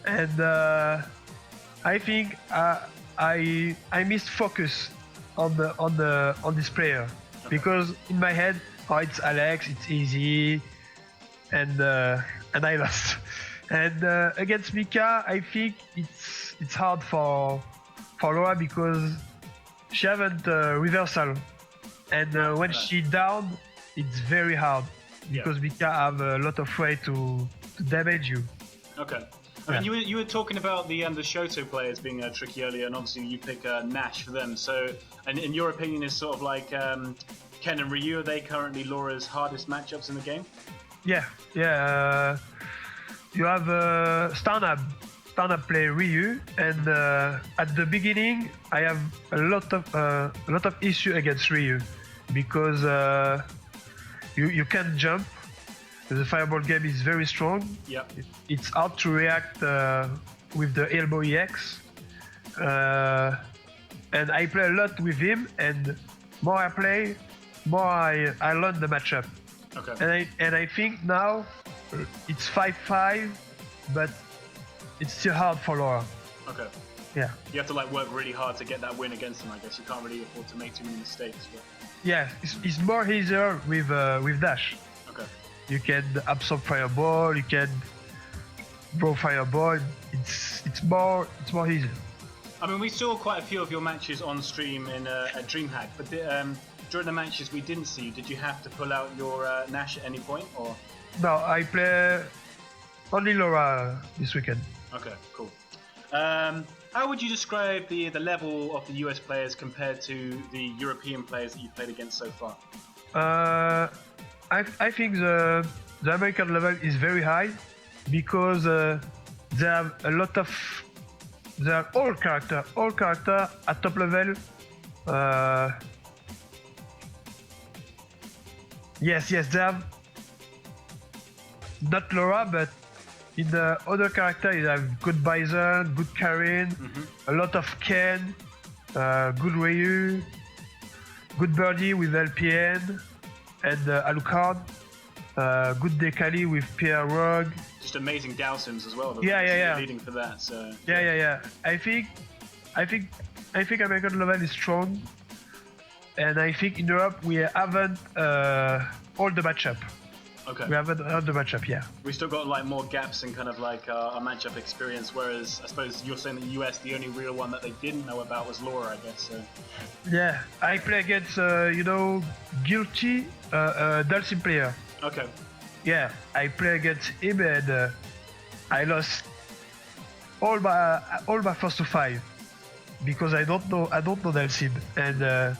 And I think I missed focus on this player, because in my head, it's Alex, it's easy, and I lost. And against Mika, I think it's hard for Laura, because she haven't reversal, and when she down, it's very hard, because Mika have a lot of way to damage you. Okay. I mean, you were talking about the Shoto players being tricky earlier, and obviously you pick Nash for them. So, and in your opinion, is sort of like Ken and Ryu, are they currently Laura's hardest matchups in the game? Yeah. You have Starnab play Ryu, and at the beginning I have a lot of issue against Ryu, because you can't jump. The fireball game is very strong. Yep. It's hard to react with the elbow EX, and I play a lot with him. And more I play, more I learn the matchup. Okay. And I think now it's 5-5, but it's still hard for Laura. Okay. Yeah. You have to like work really hard to get that win against him. I guess you can't really afford to make too many mistakes. But... Yeah, it's more easier with dash. Okay. You can absorb fireball. You can throw fireball. It's more easy. I mean, we saw quite a few of your matches on stream at DreamHack, but during the matches we didn't see you. Did you have to pull out your Nash at any point, or? No, I play only Laura this weekend. Okay, cool. How would you describe the level of the US players compared to the European players that you've played against so far? I think the American level is very high, because they have a lot of, they are all character at top level. Yes, they have not Laura, but in the other character you have good Bison, good Karin, a lot of Ken, good Ryu, good Birdie with LPN, and Alucard, good Dekali with Pierre Rogue. Just amazing Dowsims as well. Yeah. Leading for that. So. Yeah. I think American level is strong, and I think in Europe we haven't all the matchup. Okay. We haven't all the matchup. Yeah. We still got like more gaps in kind of like our matchup experience. Whereas I suppose you're saying that the US, the only real one that they didn't know about was Laura, I guess. So. Yeah, I play against Guilty Dalsim player. Okay. Yeah, I play against him, and I lost all my first to 5, because I don't know Dalsim, and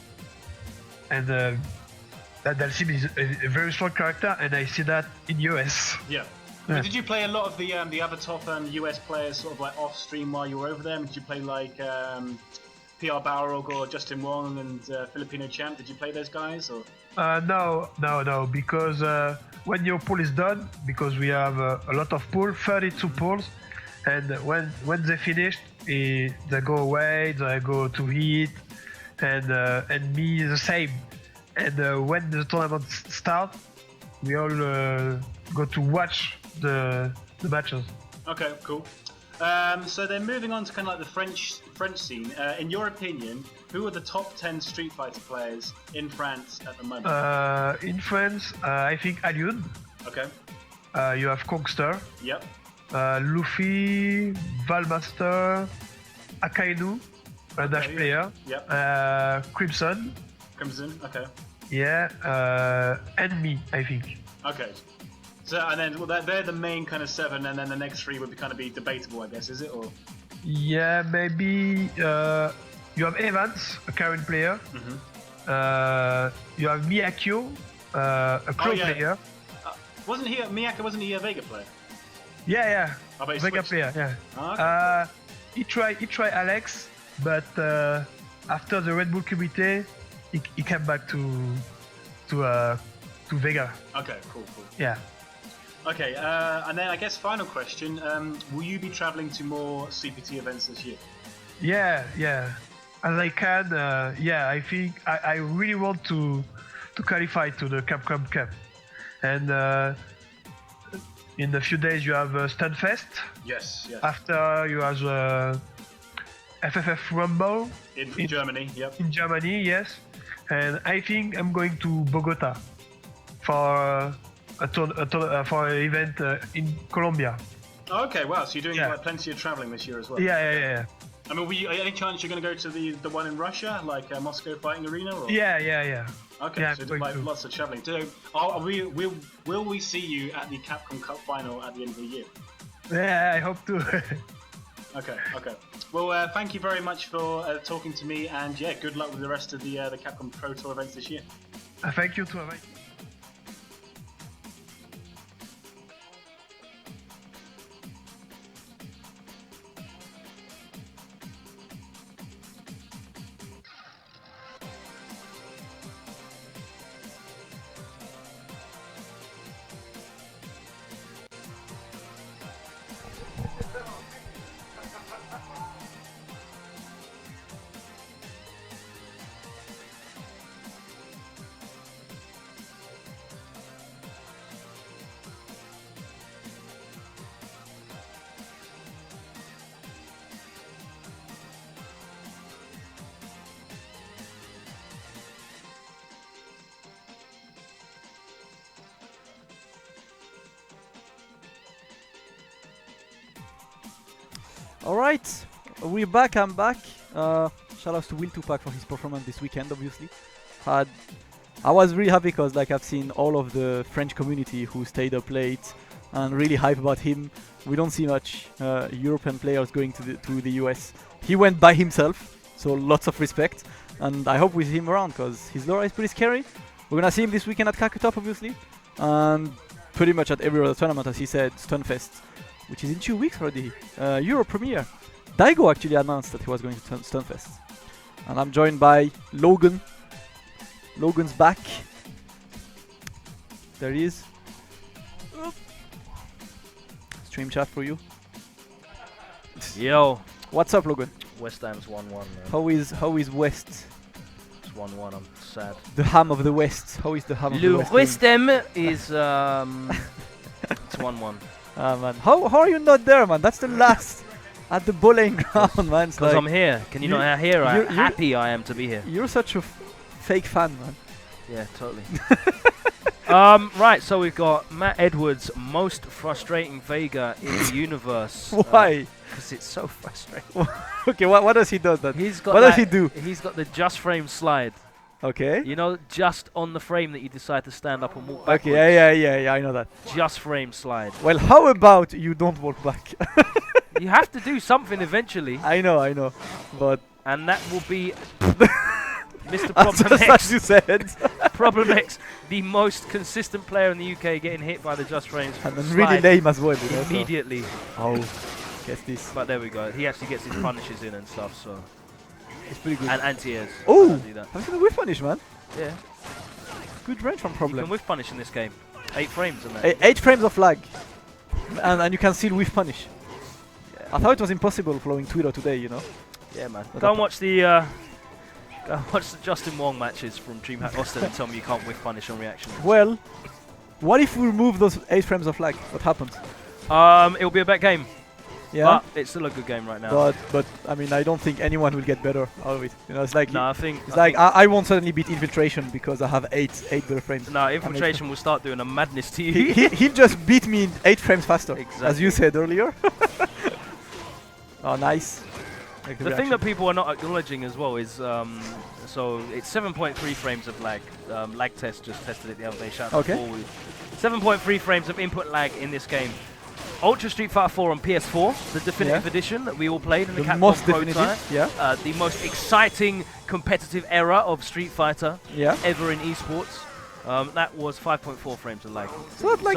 that Dalsim is a very strong character, and I see that in US. Yeah. I mean, did you play a lot of the other top US players sort of like off stream while you were over there? Did you play like PR Balrog or Justin Wong and Filipino Champ? Did you play those guys or? No, because when your pool is done, because we have a lot of pool, 32 pools, and when they finish, they go away, they go to eat, and me the same. And when the tournament starts, we all go to watch the matches. Okay, cool. So then moving on to kind of like the French scene. In your opinion, who are the top 10 Street Fighter players in France at the moment? In France, I think Aliud. Okay. You have Kongster. Yep. Luffy, Valmaster, Akainu, a Dash player. Yep. Crimson. Okay. Yeah, and me, I think. Okay. So, and then they're the main kind of 7, and then the next 3 would kind of be debatable, I guess, is it? Or? Yeah, maybe you have Evans, a current player. You have Miyakyo, a pro player. Wasn't he Miyake? Wasn't he a Vega player? Yeah. Oh, Vega player. Yeah. Oh, okay. He tried Alex, but after the Red Bull Comité, he came back to Vega. Okay, cool. Yeah. Okay, and then I guess final question: will you be traveling to more CPT events this year? Yeah. As I can. I think I really want to qualify to the Capcom Cup, and in a few days you have Stunfest. Yes. After you have FFF Rumble in Germany. Yep. In Germany, yes. And I think I'm going to Bogota for for an event in Colombia. Okay, wow. So you're doing plenty of traveling this year as well. Yeah. I mean, any chance you're going to go to the one in Russia, like Moscow Fighting Arena? Or? Yeah. Okay, yeah, so lots of traveling. Will we see you at the Capcom Cup final at the end of the year? Yeah, I hope to. Okay. Well, thank you very much for talking to me, and good luck with the rest of the Capcom Pro Tour events this year. Thank you too. Alright, we're back, I'm back. Shout outs to Will2Pac for his performance this weekend, obviously. I was really happy because I've seen all of the French community who stayed up late and really hype about him. We don't see much European players going to the US. He went by himself, so lots of respect. And I hope we see him around because his lore is pretty scary. We're gonna see him this weekend at Kakutop, obviously. And pretty much at every other tournament, as he said, Stunfest, which is in 2 weeks already. Euro Premiere. Daigo actually announced that he was going to Stunfest. And I'm joined by Logan. Logan's back. There he is. Stream chat for you. Yo. What's up, Logan? West Ham's 1-1. How is West? It's 1-1. I'm sad. The ham of the West. How is the ham of the West? West Ham is it's 1-1. Man, how are you not there, man? That's the last at the bowling ground, man. Because I'm here. Can you not hear how happy I am to be here? You're such a fake fan, man. Yeah, totally. Right, so we've got Matt Edwards' most frustrating Vega in the universe. Why? Because it's so frustrating. Okay, what does he do then? What does he do? He's got the just frame slide. Okay. You know, just on the frame that you decide to stand up and walk backwards. Okay, yeah, I know that. Just frame slide. Well, how about you don't walk back? You have to do something eventually. I know, but... And that will be Mr. Problem X. As you said. Problem X, the most consistent player in the UK, getting hit by the Just Frames. And then really lame as well. You know, Immediately. Oh, guess this. But there we go. He actually gets his punishes in and stuff, so. It's pretty good. And anti-airs. Oh! I've seen the whiff punish, man. Yeah. Good range from Problem. You can whiff punish in this game. 8 frames in there. 8 frames of lag. And you can still whiff punish. Yeah. I thought it was impossible following Twitter today, you know? Yeah, man. Go and watch the Justin Wong matches from DreamHack Austin and tell me you can't whiff punish on reaction. Well, what if we remove those 8 frames of lag? What happens? It'll be a bad game. Yeah. But it's still a good game right now. But I mean, I don't think anyone will get better out of it. You know, it's like no, I won't suddenly beat Infiltration because I have 8 better frames. No, Infiltration will start doing a madness to you. He'll just beat me 8 frames faster, exactly. as you said earlier. Oh, nice. The thing that people are not acknowledging as well is, so it's 7.3 frames of lag. Lag test just tested it the other day. Shout out to Forward. 7.3 frames of input lag in this game. Ultra Street Fighter 4 on PS4, the definitive edition that we all played in the Capcom prototype. The most exciting competitive era of Street Fighter ever in esports. That was 5.4 frames of lag. So, like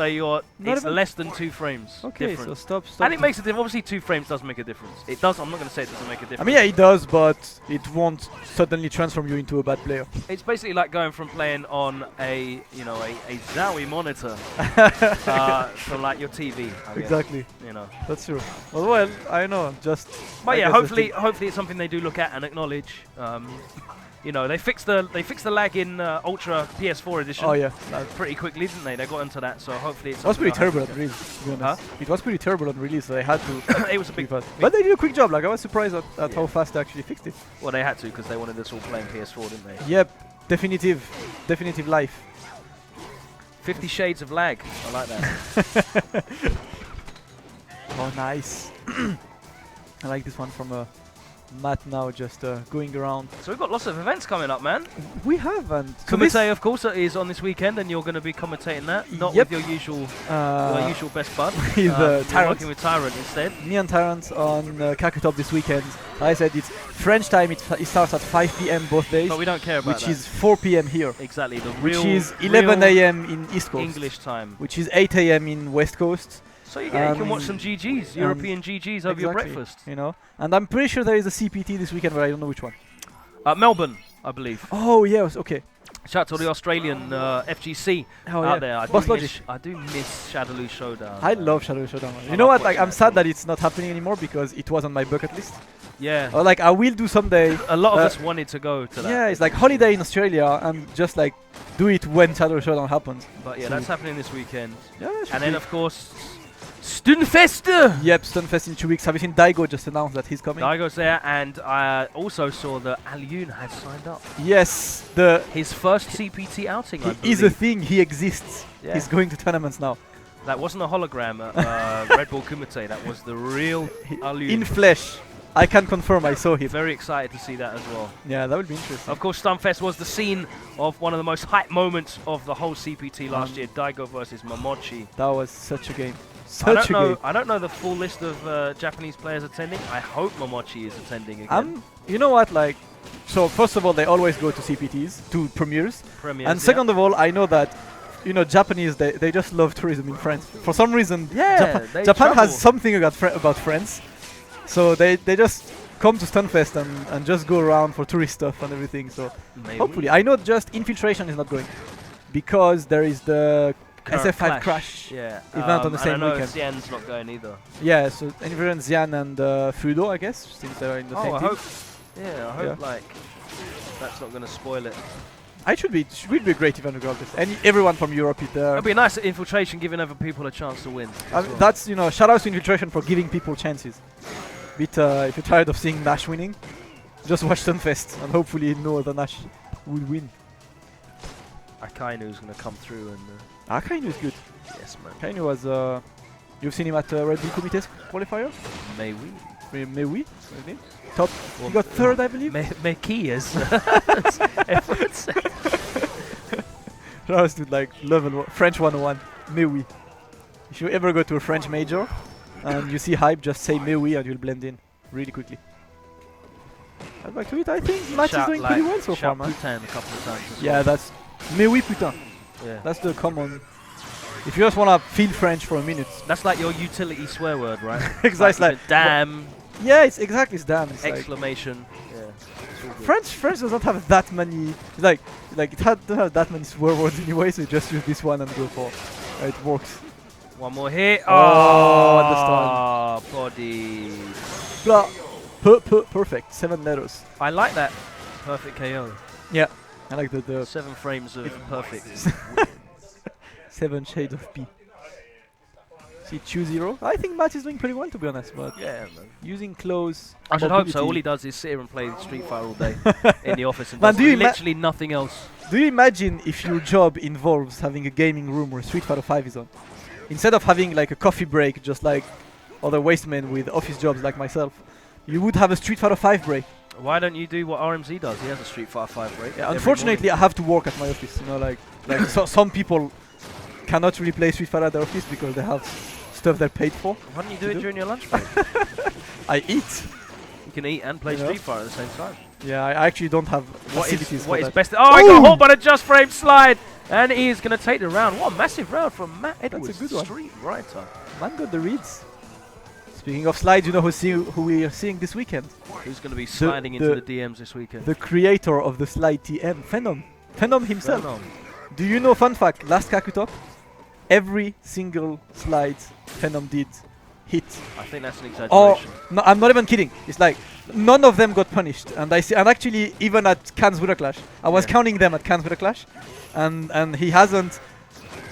it's less than 2 frames. Okay, difference. so stop. And it makes a difference. Obviously, 2 frames does make a difference. It does. I'm not going to say it doesn't make a difference. I mean, yeah, it does, but it won't suddenly transform you into a bad player. It's basically like going from playing on a Zowie monitor from like your TV. I guess, exactly. You know. That's true. Well, I know. Just. But yeah, hopefully it's something they do look at and acknowledge. You know, they fixed the lag in Ultra PS4 edition. Oh yeah, pretty quickly, didn't they? They got into that, so hopefully it's. It was pretty terrible on release. To be honest. It was pretty terrible on release, so they had to. It was a big fast. But they did a quick job. Like I was surprised at how fast they actually fixed it. Well, they had to because they wanted us all playing PS4, didn't they? Yep, definitive life. 50 Shades of Lag. I like that. Oh, nice. I like this one from Matt now, just going around. So we've got lots of events coming up, man. We have, and Comfz, of course, is on this weekend, and you're going to be commentating that, not with your usual best bud. He's working with Tyrant instead. Me and Tyrant on Kakutop this weekend. I said it's French time. It starts at 5 PM both days. But we don't care about which is 4 PM here. Exactly. Which is 11 AM in East Coast. English time. Which is 8 AM in West Coast. So you can watch some GGs, European GGs over your breakfast. You know, and I'm pretty sure there is a CPT this weekend, but I don't know which one. Melbourne, I believe. Oh yes, okay. Shout out to the Australian FGC out there. I do miss Shadowloo Showdown. I love Shadowloo Showdown. You know what? Like, I'm sad that it's not happening anymore because it was on my bucket list. Yeah. Or like I will do someday. A lot of us wanted to go to that. Yeah, it's like holiday in Australia and just like do it when Shadowloo Showdown happens. But yeah, that's happening this weekend. Yeah. And then of course. Stunfest! Yep, Stunfest in 2 weeks. Have you seen Daigo just announced that he's coming? Daigo's there, and I also saw that Alyun has signed up. Yes, his first CPT outing, I believe. He is a thing, he exists. Yeah. He's going to tournaments now. That wasn't a hologram at Red Bull Kumite, that was the real Alyun. In flesh. I can confirm I saw him. Very excited to see that as well. Yeah, that would be interesting. Of course, Stunfest was the scene of one of the most hype moments of the whole CPT last year, Daigo versus Momochi. That was such a game. I don't know the full list of Japanese players attending. I hope Momochi is attending again. You know what, like, so first of all, they always go to CPTs, to premieres. And second of all, I know that, you know, Japanese, they just love tourism in France. For some reason, Japan has something about France. So they just come to Stunfest and just go around for tourist stuff and everything. So hopefully, I know just Infiltration is not going because there is the SF5 Crash event on the same weekend. Xian's not going either. Yeah, so Infiltration, Xian and Fudo, I guess, since they're in the same team. I hope like that's not going to spoil it. It should be a great event regardless. Everyone from Europe is there. It'll be a nice Infiltration, giving other people a chance to win. That's, you know, shout out to Infiltration for giving people chances. But if you're tired of seeing Nash winning, just watch Stunfest and hopefully no other Nash will win. Akainu's going to come through and. Akainu is good. Yes, man. Akainu was. You've seen him at Red Bull Kumite's qualifier? Maybe. Top. He got third, I believe. Mekias. That was like level French 101. Mewi. If you ever go to a French major and you see hype, just say Mewi and you'll blend in really quickly. And back to it, I think Matt is doing pretty well so far, man. A couple of times yeah, that's Mais oui, putain. Yeah. That's the common. If you just wanna feel French for a minute. That's like your utility swear word, right? Exactly. Like damn. Yeah, it's exactly damn. It's Exclamation. French does not have that many. Like it doesn't have that many swear words anyway. So you just use this one and go for. It works. One more hit. Oh, understand. Body. Blah. Perfect. 7 letters. I like that. Perfect KO. Yeah. I like the 7 frames of perfect. 7 shades of P. See 2-0. I think Matt is doing pretty well, to be honest. But yeah, man. Using clothes. I should hope so. All he does is sit here and play Street Fighter all day in the office and Man, does literally nothing else. Do you imagine if your job involves having a gaming room where Street Fighter 5 is on? Instead of having like a coffee break, just like other wastemen with office jobs like myself, you would have a Street Fighter 5 break. Why don't you do what RMZ does? He has a Street Fighter 5 break. Yeah, unfortunately, I have to work at my office. You know, like so some people cannot really play Street Fighter at their office because they have stuff they're paid for. Why don't you do it during your lunch break? I eat. You can eat and play Street Fighter at the same time. Yeah, I actually don't have facilities what for is that. best? Oh, I got hit by a just frame slide, and he is going to take the round. What a massive round from Matt Edwards. That's a good one. Street Writer. Man got the reads. Speaking of slides, you know who we are seeing this weekend? Who's going to be sliding into the DMs this weekend? The creator of the slide TM, Phenom. Phenom himself. Phenom. Do you know, fun fact, last Kakutok, every single slide Phenom did hit. I think that's an exaggeration. Oh, no, I'm not even kidding. It's like none of them got punished. And and actually, even at Cannes Winter Clash, I was counting them at Cannes Winter Clash, and he hasn't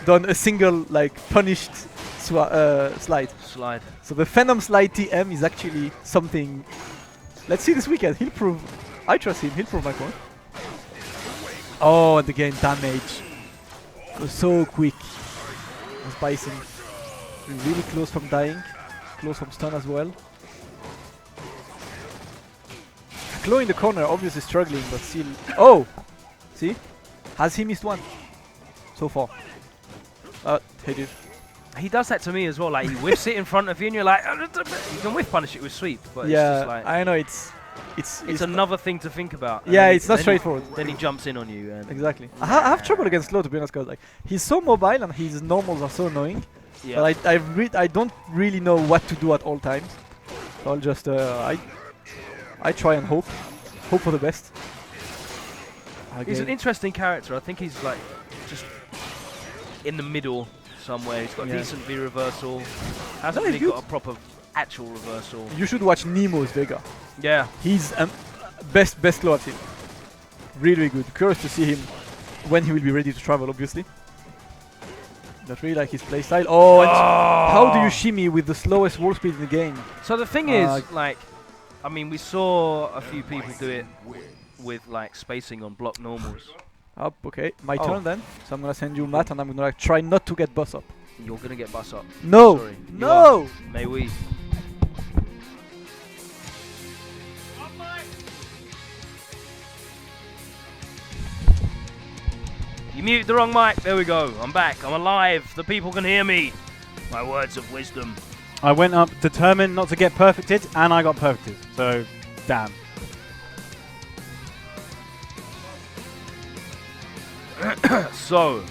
done a single like punished slide. So the Phenom slide TM is actually something. Let's see this weekend. He'll prove. I trust him. He'll prove my point. Oh, and again damage. It was so quick. It was Bison really close from dying. Close from stun as well. Claw in the corner, obviously struggling, but still. Oh! See? Has he missed one? So far. He did. He does that to me as well. Like he whiffs it in front of you, and you're like, you can whiff punish it with sweep, but yeah, it's just like I know it's another thing to think about. Yeah, it's not straightforward. Then he jumps in on you. And exactly. I have trouble against Slow, to be honest, because like he's so mobile and his normals are so annoying. Yeah. But I don't really know what to do at all times. So I'll just I try and hope for the best. He's an interesting character. I think he's like just in the middle somewhere. He's got decent V reversal. Hasn't really got a proper actual reversal. You should watch Nemo's Vega. Yeah. He's best low I've seen. Really good. Curious to see him when he will be ready to travel, obviously. Not really like his playstyle. Oh, and how do you shimmy with the slowest wall speed in the game? So the thing is, like, I mean, we saw a few people do it with like spacing on block normals. Up, okay. My turn then. So I'm gonna send you Matt, and I'm gonna try not to get bus up. You're gonna get bus up. No. Sorry. No. May we? You muted the wrong mic. There we go. I'm back. I'm alive. The people can hear me. My words of wisdom. I went up determined not to get perfected, and I got perfected. So, damn. So,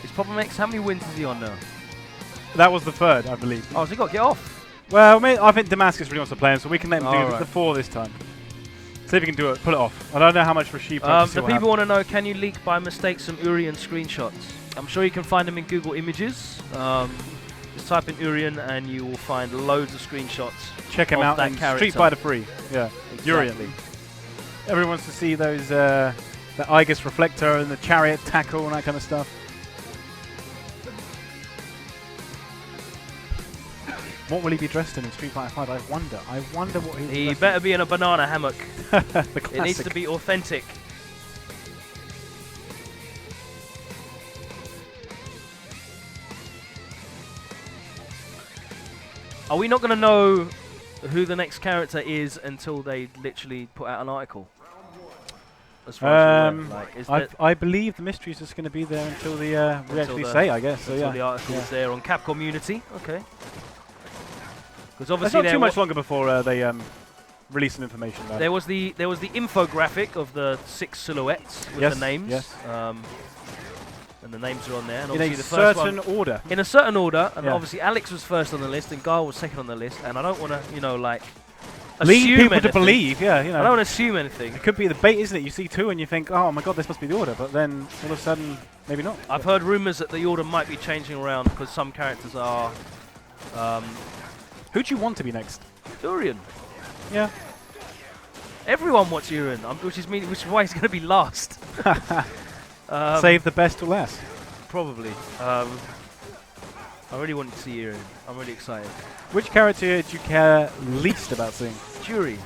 is Problem X, how many wins is he on now? That was the third, I believe. Oh, so he got to get off? Well, I think Damascus really wants to play him, so we can let him do the 4 this time. See if he can do it, pull it off. I don't know how much Rashid the people want to know, can you leak by mistake some Urian screenshots? I'm sure you can find them in Google Images. Just type in Urian and you will find loads of screenshots. Check him out on Street Fighter 3. Yeah, exactly. Urian. Everyone wants to see those, the Aegis Reflector and the Chariot Tackle and that kind of stuff. What will he be dressed in Street Fighter 5? I wonder what he's He better be in a banana hammock. It needs to be authentic. Are we not going to know who the next character is until they literally put out an article? As far as I believe the mystery is just going to be there until we actually say, I guess. So until the article is there on Capcom Unity. Okay. Because obviously it's not too much longer before they release some information about there was the infographic of the 6 silhouettes with the names. Yes. And the names are on there. And In a obviously the first certain one, order. in a certain order, and obviously Alex was first on the list, and Gar was second on the list. And I don't want to, you know, like lead assume people anything. to believe. Yeah, you know. I don't want to assume anything. It could be the bait, isn't it? You see 2 and you think, oh my god, this must be the order, but then all of a sudden, maybe not. I've heard rumours that the order might be changing around because some characters are. Who do you want to be next? Durian. Yeah. Everyone wants Urien, which is why he's going to be last. Save the best to last. Probably. I really want to see Urien. I'm really excited. Which character do you care least about seeing? Jury.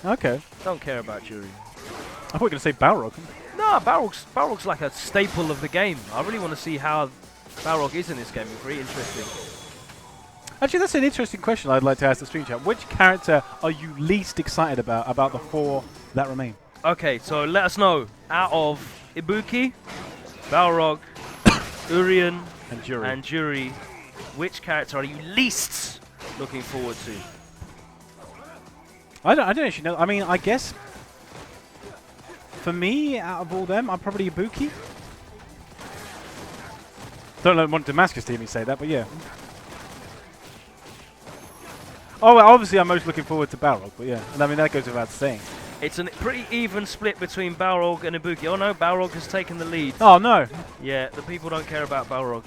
Okay. Don't care about Jury. I thought you were going to say Balrog. No, Balrog's like a staple of the game. I really want to see how Balrog is in this game. It's very interesting. Actually, that's an interesting question I'd like to ask the stream chat. Which character are you least excited about the 4 that remain? Okay, so let us know. Out of Ibuki, Balrog, Urien, and Jury, which character are you least looking forward to? I don't actually know. I mean, I guess for me, out of all them, I'm probably Ibuki. Don't want Damascus to hear me say that, but yeah. Oh, well, obviously I'm most looking forward to Balrog, but yeah. And I mean, that goes without saying. It's a pretty even split between Balrog and Ibuki. Oh no, Balrog has taken the lead. Oh no. Yeah, the people don't care about Balrog.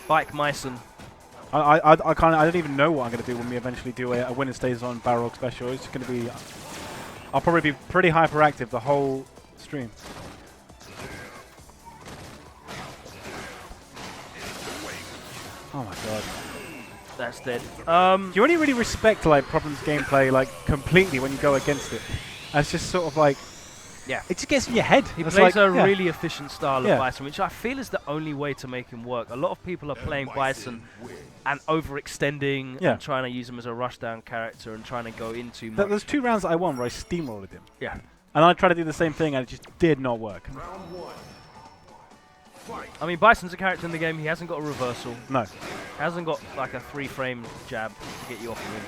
Bike Myson. I don't even know what I'm going to do when we eventually do a WinnerStaysOn Balrog special. It's going to be... I'll probably be pretty hyperactive the whole stream. Oh my god. That's dead. You only really respect like Problem's gameplay like completely when you go against it. And it's just sort of like... Yeah. It just gets in your head. He It's plays like, a really efficient style Yeah. of Bison, which I feel is the only way to make him work. A lot of people are playing Bison and overextending and trying to use him as a rushdown character and trying to go into much. There's 2 rounds that I won where I steamrolled him. Yeah. And I tried to do the same thing and it just did not work. I mean, Bison's a character in the game. He hasn't got a reversal. No. Hasn't got like a 3-frame jab to get you off of him.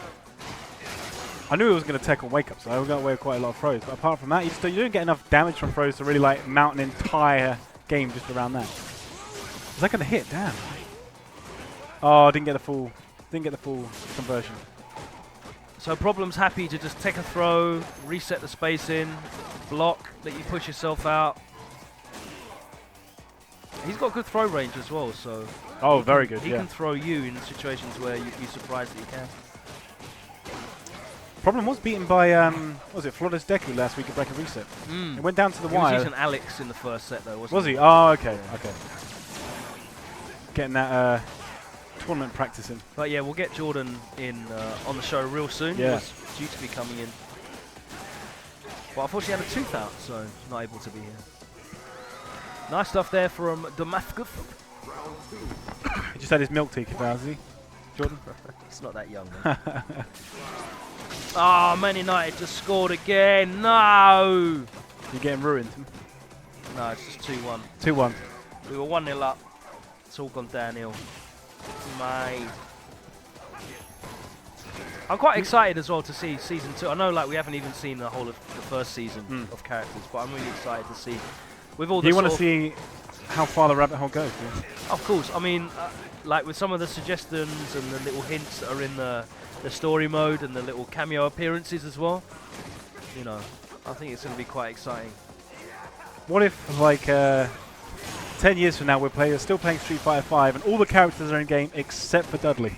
I knew it was going to tackle wake up, so I got away with quite a lot of throws. But apart from that, you don't get enough damage from throws to really like mount an entire game just around that. Is that going to hit? Damn. Oh, didn't get the full conversion. So Problem's happy to just take a throw, reset the space in, block, let you push yourself out. He's got good throw range as well, so... Oh, very good, He can throw you in situations where you'd be surprised that he can. Problem was beaten by, what was it, Flawless Deku last week at Bracket Reset. It went down to the wire. He was using Alex in the first set, though, wasn't he? Was he? Oh, okay, okay. Getting that tournament practice in. But yeah, we'll get Jordan in on the show real soon. Yeah. He was due to be coming in. But unfortunately he had a tooth out, so not able to be here. Nice stuff there from Damascus. He just had his milk tea, has he? Jordan? It's not that young, man. Oh, Man United just scored again. No! You're getting ruined. No, it's just 2-1. 2-1. We were 1-0 up. It's all gone downhill. Mate. I'm quite excited as well to see Season 2. I know like we haven't even seen the whole of the first season of characters, but I'm really excited to see. With all the you want to see how far the rabbit hole goes? Yeah? Of course. I mean, like with some of the suggestions and the little hints that are in the story mode and the little cameo appearances as well. You know, I think it's going to be quite exciting. What if, like, 10 years from now we're still playing Street Fighter 5 and all the characters are in game except for Dudley?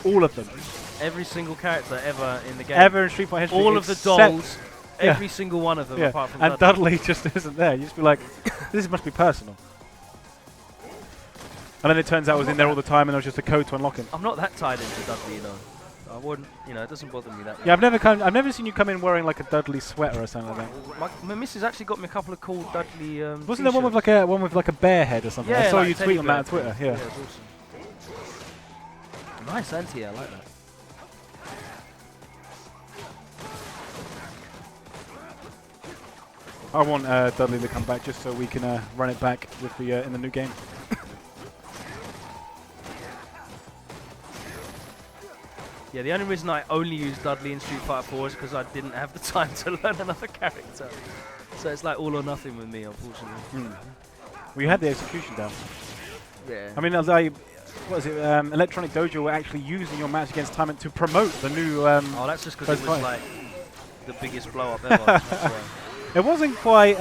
All of them. Every single character ever in the game. Ever in Street Fighter history. All of the dolls. Every single one of them apart from and Dudley just isn't there. You just be like, this must be personal. And then it turns out it was in there all the time and there was just a code to unlock him. I'm not that tied into Dudley, you know. I wouldn't, you know, it doesn't bother me that much. Yeah, I've never seen you come in wearing like a Dudley sweater or something like that. My missus actually got me a couple of cool Dudley Wasn't there one with like a bear head or something? Yeah, I saw like you tweet on that on Twitter. Yeah. It was awesome. Nice anti, I like that. I want Dudley to come back just so we can run it back with the in the new game. Yeah, the only reason I only used Dudley in Street Fighter 4 is because I didn't have the time to learn another character. So it's like all or nothing with me, unfortunately. Well, you had the execution down. Yeah. I mean, what is it? Electronic Dojo were actually using your match against Timon to promote the new. Oh, that's just because it was like the biggest blow up ever. It wasn't quite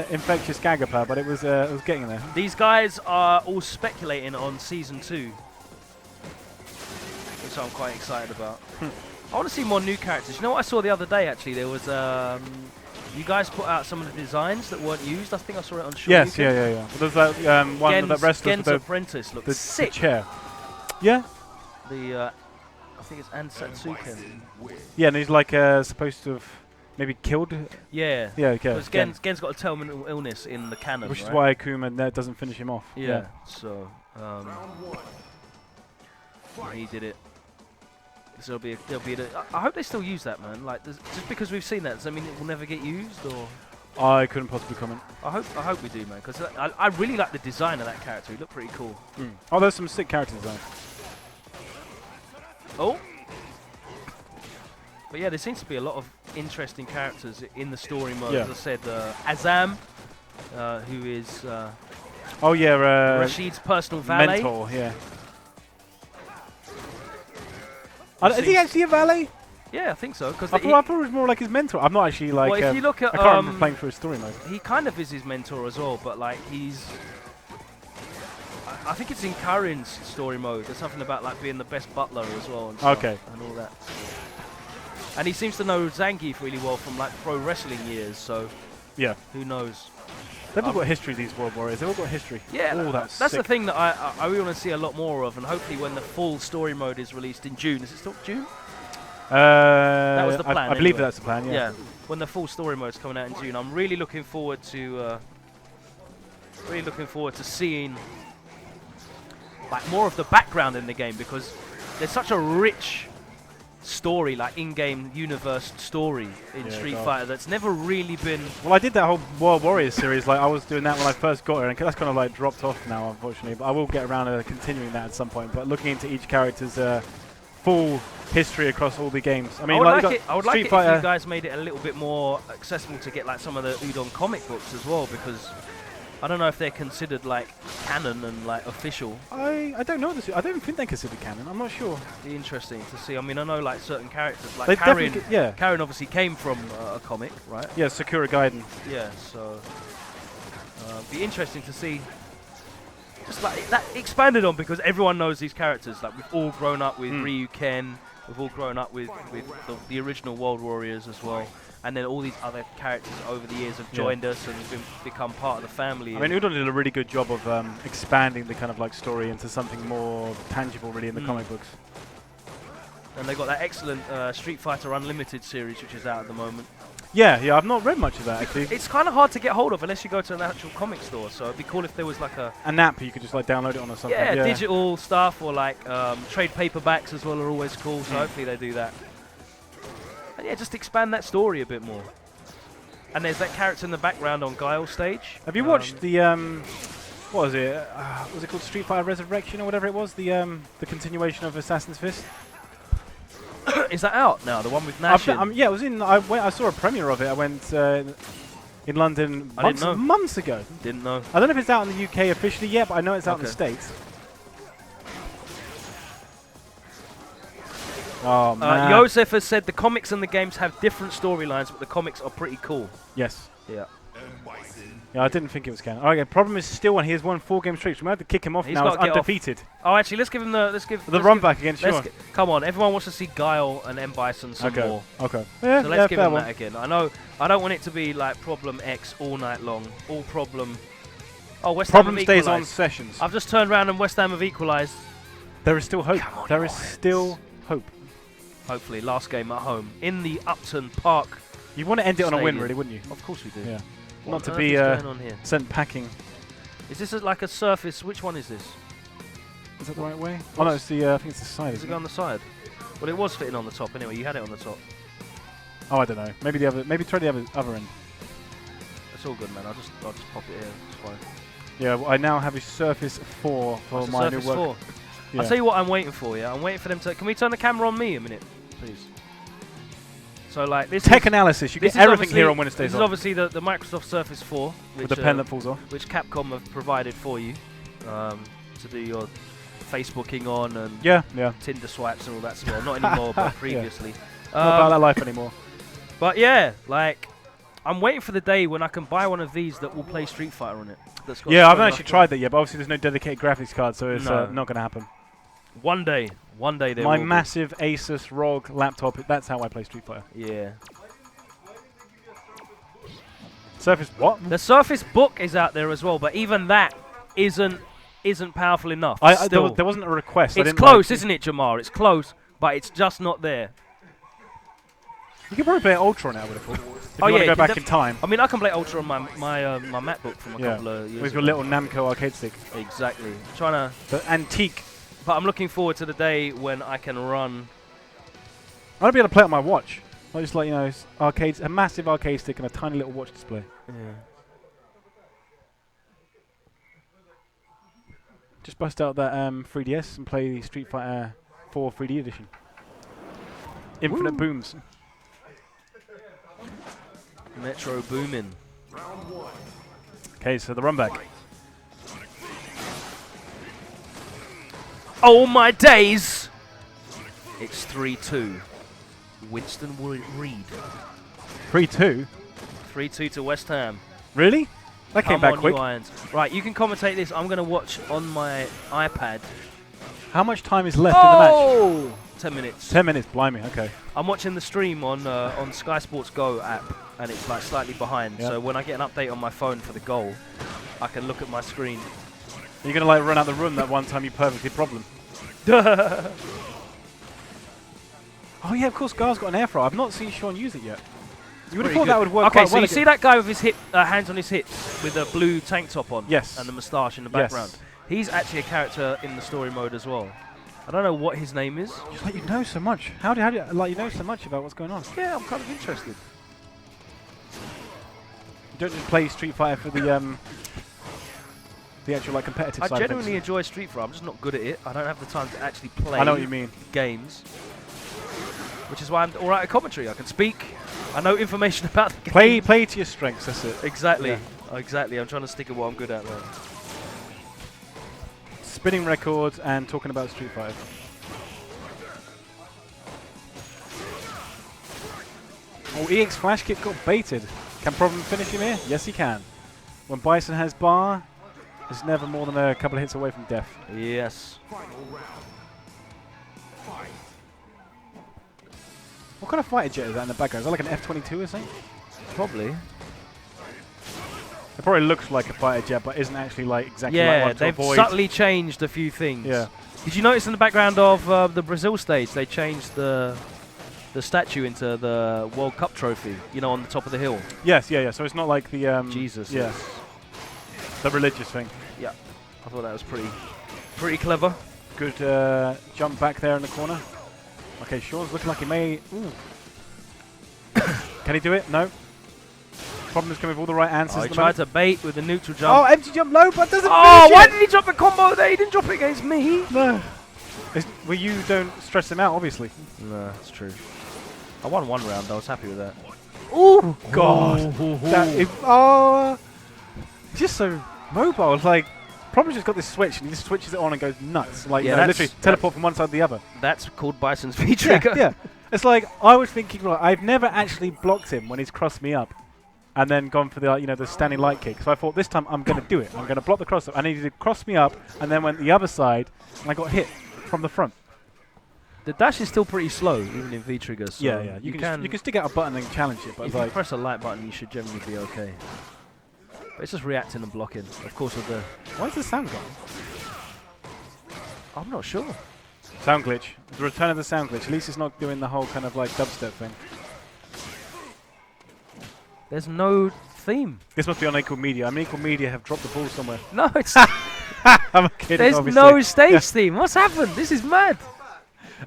infectious Gagapa, but it was getting there. These guys are all speculating on Season 2, which I'm quite excited about. I want to see more new characters. You know what I saw the other day, actually? There was, you guys put out some of the designs that weren't used. I think I saw it on Show. Yes, yeah. There's that one with that wrestler Gen's with Apprentice looks sick. The chair. Yeah? I think it's Ansatsuken. Yeah, and he's like supposed to have maybe killed. Yeah. Yeah, okay. Because Gen's got a terminal illness in the canon, which right? is why Akuma doesn't finish him off. Yeah. So, he did it. So there'll be I hope they still use that, man. Like, just because we've seen that, does that mean it will never get used, or? I couldn't possibly comment. I hope we do, man, because I really like the design of that character. He looked pretty cool. Oh, there's some sick character design. Oh. But yeah, there seems to be a lot of interesting characters in the story mode. Yeah. As I said, Azam, who is oh yeah, Rashid's personal valet. mentor. Yeah. Is he actually a valet? Yeah, I think so. Because I thought it was more like his mentor. I'm not actually like. Well, if you look at, I can't remember playing through his story mode. He kind of is his mentor as well, but like he's. I think it's in Karin's story mode. There's something about like being the best butler as well, and stuff, and all that. And he seems to know Zangief really well from like pro wrestling years. So yeah, who knows? They've all got history, these World Warriors. They've all got history. Yeah, that's sick. The thing that I really want to see a lot more of, and hopefully when the full story mode is released in June. Is it still June? That was the plan. I believe that's the plan. Yeah. Yeah, when the full story mode's coming out in June, I'm really looking forward to seeing like more of the background in the game, because there's such a rich story, like in-game universe story in Street Fighter that's never really been. Well, I did that whole World Warriors series. Like I was doing that when I first got it, and that's kind of like dropped off now, unfortunately. But I will get around to continuing that at some point. But looking into each character's full history across all the games. I mean, I would like it if you guys made it a little bit more accessible to get like some of the Udon comic books as well, because I don't know if they're considered like canon and like official. I don't know this. I don't think they're considered canon. I'm not sure. Be interesting to see. I mean, I know like certain characters like they Karin. Yeah. Karin obviously came from a comic, right? Yeah, Sakura Gaiden. Yeah, so be interesting to see. Just like that expanded on, because everyone knows these characters. Like we've all grown up with Ryu Ken. We've all grown up with the original World Warriors as well. And then all these other characters over the years have joined us and become part of the family. I mean, Udon did a really good job of expanding the kind of like story into something more tangible, really, in the comic books. And they got that excellent Street Fighter Unlimited series, which is out at the moment. Yeah, I've not read much of that, actually. It's kind of hard to get hold of unless you go to an actual comic store, so it'd be cool if there was like an app you could just like download it on or something. Yeah, digital stuff, or like trade paperbacks as well are always cool, so hopefully they do that. And yeah, just expand that story a bit more. And there's that character in the background on Guile stage. Have you watched the what was it? Was it called Street Fighter Resurrection or whatever it was? The continuation of Assassin's Fist. Is that out now? The one with Nash? Yeah, it was in. I saw a premiere of it. I went in London months ago. Didn't know. I don't know if it's out in the UK officially yet, but I know it's out in the States. Oh man. Joseph has said the comics and the games have different storylines, but the comics are pretty cool. Yes. Yeah. Yeah, I didn't think it was canon. Okay, problem is still one. He has won 4 game streaks. We might have to kick him off now. He's undefeated. Oh, actually, let's give him the run back again. Sure. Come on, everyone wants to see Guile and M Bison some more. Okay. Yeah, so let's give him that again. I know. I don't want it to be like Problem X all night long. All Problem. Oh, West Ham have equalised. WinnerStaysOn Sessions. I've just turned around and West Ham have equalised. There is still hope. There is still hope. Hopefully, last game at home in the Upton Park. You want to end it on a win, really, wouldn't you? Of course we do. Yeah. What Not to be sent packing. Is this like a surface? Which one is this? Is that the right way? Oh no, it's the. I think it's the side. Does it go on the side? Well, it was fitting on the top anyway. You had it on the top. Oh, I don't know. Maybe the other. Maybe try the other end. It's all good, man. I'll just pop it here. It's fine. Yeah, well, I now have a Surface 4 for my new work. I'll tell you what I'm waiting for, yeah? I'm waiting for them to... Can we turn the camera on me a minute, please? So, like, this Tech analysis. You get everything here on WinnerStaysOn. This is obviously the Microsoft Surface 4. With the pen that falls off. Which Capcom have provided for you to do your Facebooking on and Tinder swipes and all that sort. Not anymore, but previously. Not about that life anymore. But yeah, like, I'm waiting for the day when I can buy one of these that will play Street Fighter on it. That's got I haven't actually tried that yet, but obviously there's no dedicated graphics card, so it's not going to happen. One day there My will massive Asus ROG laptop, that's how I play Street Fighter. Yeah. Surface what? The Surface Book is out there as well, but even that isn't powerful enough. There wasn't a request. It's close, isn't it, Jamar? It's close, but it's just not there. You can probably play Ultra now, I would have thought. If you want to go back in time. I mean, I can play Ultra on my MacBook from a couple of years with your ago. little Namco arcade stick. Exactly. Trying to... The antique. But I'm looking forward to the day when I can run... I want to be able to play on my watch. Not just like, you know, arcades, a massive arcade stick and a tiny little watch display. Yeah. Just bust out that 3DS and play the Street Fighter 4 3D edition. Infinite booms. Metro booming. Okay, so the run back. Oh my days! It's 3-2. Winston Reed. 3-2? 3-2 to West Ham. Really? That came back quick. Right, you can commentate this. I'm going to watch on my iPad. How much time is left in the match? Oh! 10 minutes. 10 minutes, blimey, okay. I'm watching the stream on Sky Sports Go app, and it's like slightly behind. Yep. So when I get an update on my phone for the goal, I can look at my screen. You're going to like run out the room that one time you perfectly problem. Oh yeah, of course, Gar's got an air fryer. I've not seen Sean use it yet. You would have thought that would work quite well. Okay, so you see that guy with his hands on his hips with a blue tank top on? Yes. And the moustache in the background. Yes. He's actually a character in the story mode as well. I don't know what his name is. Just like you know so much. How do you like you know so much about what's going on? Yeah, I'm kind of interested. You don't just play Street Fighter for the actual like competitive side. I genuinely enjoy Street Fighter. I'm just not good at it. I don't have the time to actually play. I know what you mean. Games. Which is why I'm alright at commentary. I can speak. I know information about the game. Play to your strengths. That's it. Exactly. Yeah. Exactly. I'm trying to stick at what I'm good at, man. Spinning records and talking about Street Fighter. Oh, EX Flash Kick got baited. Can Problem finish him here? Yes, he can. When Bison has bar, it's never more than a couple of hits away from death. Yes. What kind of fighter jet is that in the background? Is that like an F-22 or something? Probably. It probably looks like a fighter jet, but isn't actually like exactly like one to they've avoid. subtly changed a few things. Yeah. Did you notice in the background of the Brazil stage, they changed the statue into the World Cup trophy, you know, on the top of the hill? Yes, yeah. So it's not like the... Jesus. Yeah. The religious thing. Yeah. I thought that was pretty clever. Good jump back there in the corner. Okay, Sean's looking like he may... Ooh. Can he do it? No. Problem is coming with all the right answers. He tried to bait with the neutral jump. Oh, empty jump low, but doesn't why did he drop a combo there? He didn't drop it against me. No. Well, you don't stress him out, obviously. No, that's true. I won one round. I was happy with that. Oh, God. He's just so mobile. It's like, Problem's just got this switch, and he just switches it on and goes nuts. Like, yeah, literally teleport from one side to the other. That's called Bison's V-trigger. Yeah. It's like, I was thinking, like, I've never actually blocked him when he's crossed me up. And then gone for the the standing light kick. So I thought this time I'm going to do it. I'm going to block the cross up. I needed to cross me up and then went the other side and I got hit from the front. The dash is still pretty slow, even in V-trigger. So yeah. You can stick out a button and challenge it. But if you press a light button, you should generally be okay. But it's just reacting and blocking. Of course, with the... Why is the sound gone? I'm not sure. Sound glitch. The return of the sound glitch. At least it's not doing the whole kind of like dubstep thing. There's no theme. This must be on Equal Media. I mean, Equal Media have dropped the ball somewhere. No, it's... I'm kidding, there's obviously. no stage theme. What's happened? This is mad.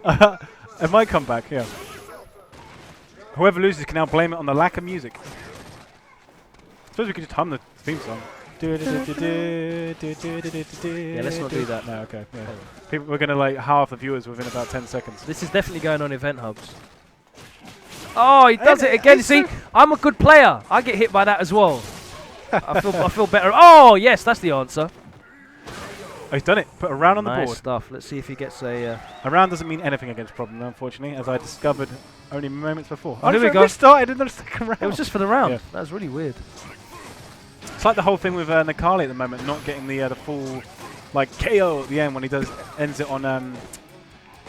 It might come back, yeah. Whoever loses can now blame it on the lack of music. I suppose we could just hum the theme song. let's not do that. No, okay. Yeah. We're going to like half the viewers within about 10 seconds. This is definitely going on Event Hubs. Oh, he does it again. See, I'm a good player. I get hit by that as well. I feel better. Oh, yes, that's the answer. Oh, he's done it. Put a round on the board. Nice stuff. Let's see if he gets a... A round doesn't mean anything against Problem, unfortunately, as I discovered only moments before. Oh, here we go. Started in the second round. It was just for the round. Yeah. That was really weird. It's like the whole thing with Nakali at the moment, not getting the full like KO at the end when he ends it on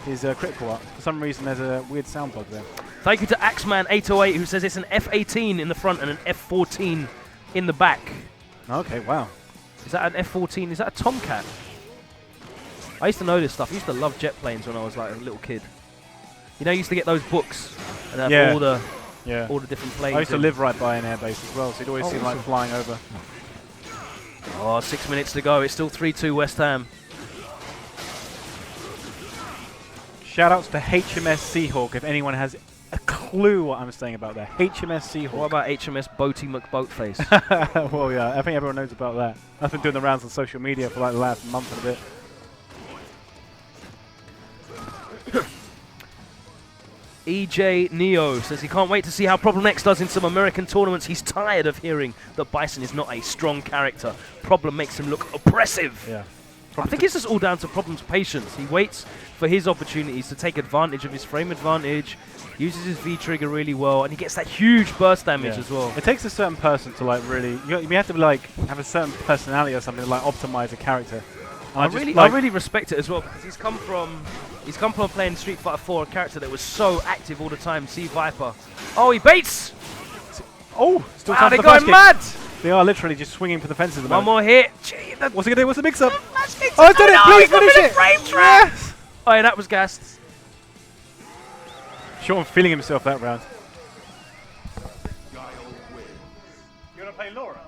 his critical art. For some reason, there's a weird sound bug there. Thank you to Axeman808 who says it's an F18 in the front and an F14 in the back. Okay, wow. Is that an F14? Is that a Tomcat? I used to know this stuff. I used to love jet planes when I was like a little kid. You know, I used to get those books and have all the different planes. I used to live right by an airbase as well, so you'd always see like flying over. Oh, 6 minutes to go. It's still 3-2 West Ham. Shoutouts to HMS Seahawk if anyone has a clue what I'm saying about that. HMS Seahawk. What about HMS Boaty McBoatface? Well, yeah, I think everyone knows about that. I've been doing the rounds on social media for like the last month and a bit. EJ Neo says he can't wait to see how Problem X does in some American tournaments. He's tired of hearing that Bison is not a strong character. Problem makes him look oppressive. Yeah. I think it's just all down to Problem's patience. He waits for his opportunities to take advantage of his frame advantage, uses his V-trigger really well, and he gets that huge burst damage as well. It takes a certain person to like really, you have to like have a certain personality or something to like optimize a character. I really respect it as well because he's come from playing Street Fighter 4, a character that was so active all the time. See Viper. Oh, he baits! Oh, still wow, they're going mad! They are literally just swinging for the fences at the moment. One more hit. Gee, what's he gonna do? What's the mix-up? Oh, he's done it! Please finish it! Frame trap! Yes. Oh, yeah, that was gassed. Sean feeling himself that round. You wanna play Laura?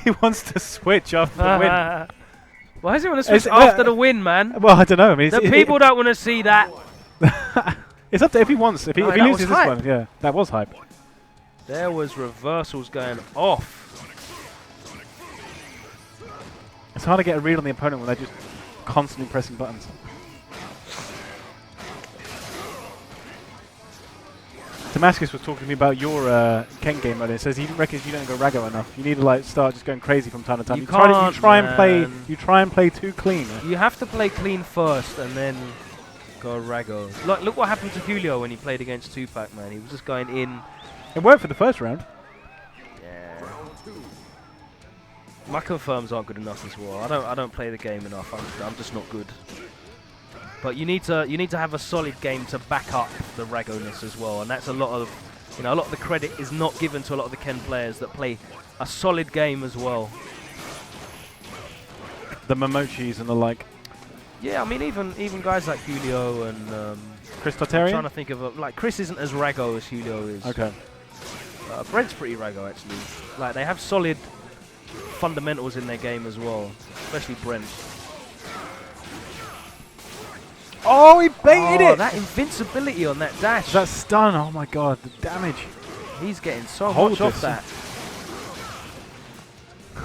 He wants to switch after the win. Why does he want to switch after the win, man? Well, I don't know. I mean, the people don't want to see that. It's up to if he wants. If he loses this one, yeah, that was hype. There was reversals going off. It's hard to get a read on the opponent when they're just constantly pressing buttons. Damascus was talking to me about your Ken game earlier. It says he reckons you don't go Rago enough. You need to like start just going crazy from time to time. You try and play too clean. You have to play clean first and then go Rago. Look what happened to Julio when he played against 2Pac, man. He was just going in. It worked for the first round. Yeah. My confirms aren't good enough as well. I don't play the game enough. I'm just not good. But you need to have a solid game to back up the Rago-ness as well, and that's a lot of the credit is not given to a lot of the Ken players that play a solid game as well. The Momochis and the like. Yeah, I mean even guys like Julio and Chris Dartanian. I'm trying to think of like Chris isn't as Rago as Julio is. Okay. Brent's pretty Rago actually. Like they have solid fundamentals in their game as well, especially Brent. Oh, he baited it! That invincibility on that dash. That stun, oh my god, the damage. He's getting so much off that.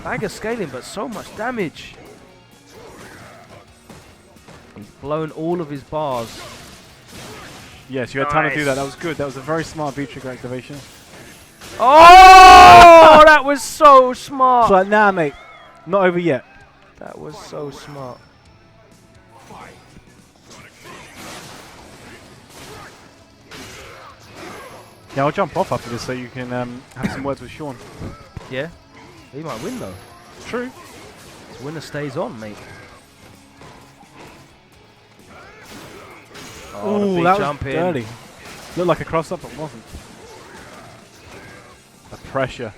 Bagger scaling, but so much damage. He's blown all of his bars. Yes, you had time to do that. That was good. That was a very smart V-trigger activation. Oh, that was so smart. It's like, nah, mate, not over yet. That was so smart. Yeah, I'll jump off after this so you can have some words with Sean. Yeah? He might win though. True. His winner stays on, mate. Oh, that was dirty. Looked like a cross-up, but wasn't. The pressure.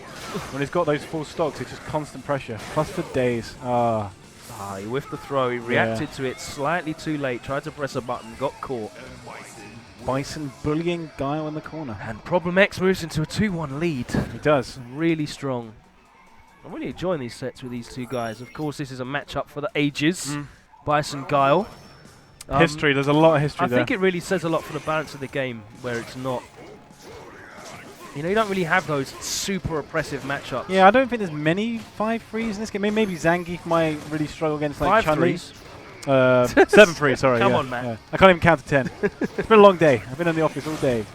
When he's got those full stocks, it's just constant pressure. Plus for days. He whiffed the throw. He reacted to it slightly too late. Tried to press a button. Got caught. Bison bullying Guile in the corner. And Problem X moves into a 2-1 lead. He does. Really strong. I'm really enjoying these sets with these two guys. Of course, this is a matchup for the ages. Bison Guile. History. There's a lot of history there. I think it really says a lot for the balance of the game, where it's not You know, you don't really have those super oppressive matchups. Yeah, I don't think there's many 5-3s in this game. Maybe Zangief might really struggle against like Chun-Li. 7-3, sorry. Come on, man. Yeah. I can't even count to 10. It's been a long day. I've been in the office all day.